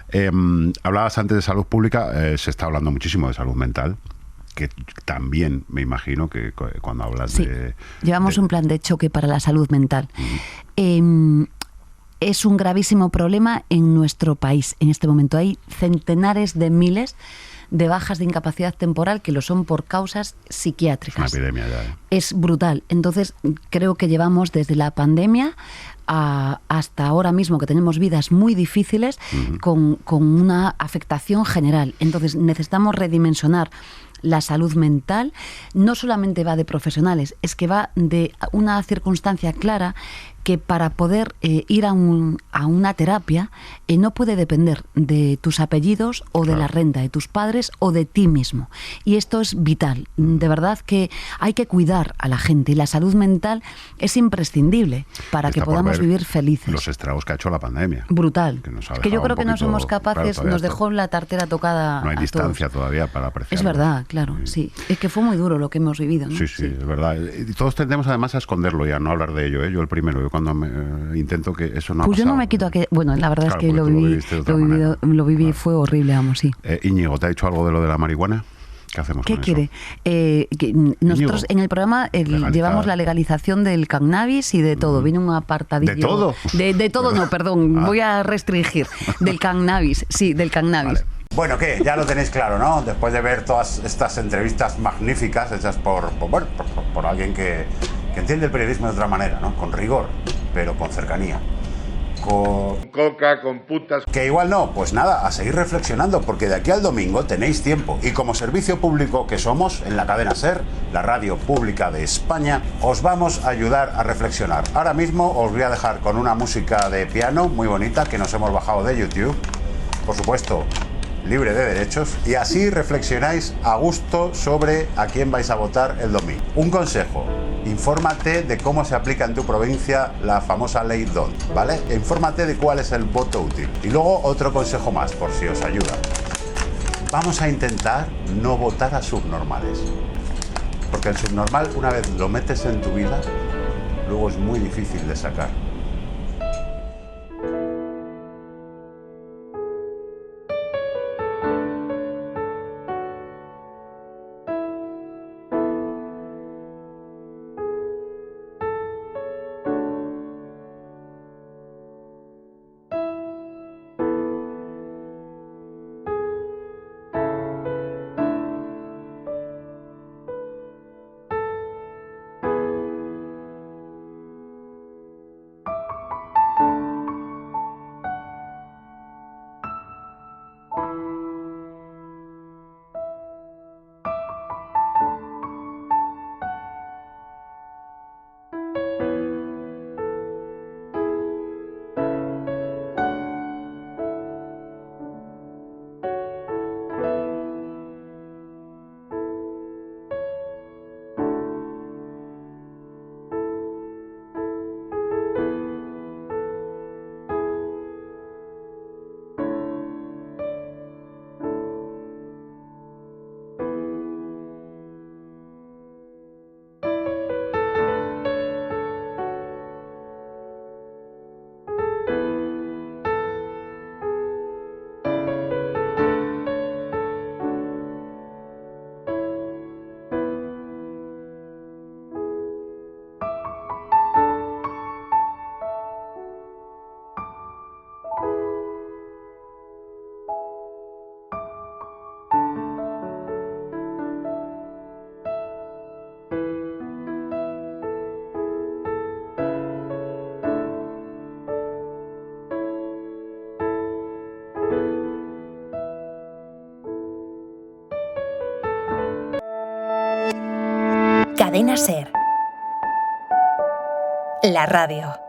L: Hablabas antes de salud pública, se está hablando muchísimo de salud mental, que también me imagino que cuando hablas de...
N: Llevamos un plan de choque para la salud mental. Es un gravísimo problema en nuestro país. En este momento hay centenares de miles de bajas de incapacidad temporal que lo son por causas psiquiátricas.
L: Es una epidemia ya.
N: Es brutal. Entonces, creo que llevamos desde la pandemia hasta ahora mismo, que tenemos vidas muy difíciles, con una afectación general. Entonces, necesitamos redimensionar la salud mental. No solamente va de profesionales, es que va de una circunstancia clara que para poder ir a una terapia no puede depender de tus apellidos o de la renta de tus padres o de ti mismo. Y esto es vital. De verdad que hay que cuidar a la gente y la salud mental es imprescindible para que podamos vivir felices.
L: Los estragos que ha hecho la pandemia.
N: Brutal. Que yo creo que no somos capaces,
L: claro,
N: nos dejó la tartera tocada.
L: No hay
N: a
L: distancia
N: todos.
L: todavía para apreciarlo.
N: Es verdad, claro, sí. Es que fue muy duro lo que hemos vivido, ¿no?
L: Sí, es verdad. Y todos tendemos además a esconderlo y a no hablar de ello, ¿eh? Yo el primero. Yo cuando intento que eso no ha
N: pues
L: pasado.
N: yo no me quito a que... Bueno, la verdad es que lo viví, fue horrible, vamos, sí.
L: Íñigo, ¿te ha dicho algo de lo de la marihuana? ¿Qué hacemos con
N: quiere? Nosotros en el programa llevamos la legalización del cannabis y de todo. Viene un apartadillo...
L: ¿De todo?
N: De todo no, perdón. Voy a restringir. Del cannabis, sí, del cannabis.
B: Vale. Bueno, ¿qué? Ya lo tenéis claro, ¿no? Después de ver todas estas entrevistas magníficas hechas por alguien que entiende el periodismo de otra manera, ¿no? Con rigor, pero con cercanía. Con coca, con putas... Que igual no, pues nada, a seguir reflexionando, porque de aquí al domingo tenéis tiempo. Y como servicio público que somos, en la cadena SER, la radio pública de España, os vamos a ayudar a reflexionar. Ahora mismo os voy a dejar con una música de piano muy bonita que nos hemos bajado de YouTube. Por supuesto, libre de derechos, y así reflexionáis a gusto sobre a quién vais a votar el domingo. Un consejo: infórmate de cómo se aplica en tu provincia la famosa ley DONT, ¿vale? Infórmate de cuál es el voto útil. Y luego otro consejo más, por si os ayuda. Vamos a intentar no votar a subnormales, porque el subnormal, una vez lo metes en tu vida, luego es muy difícil de sacar.
O: Cadena SER. La radio.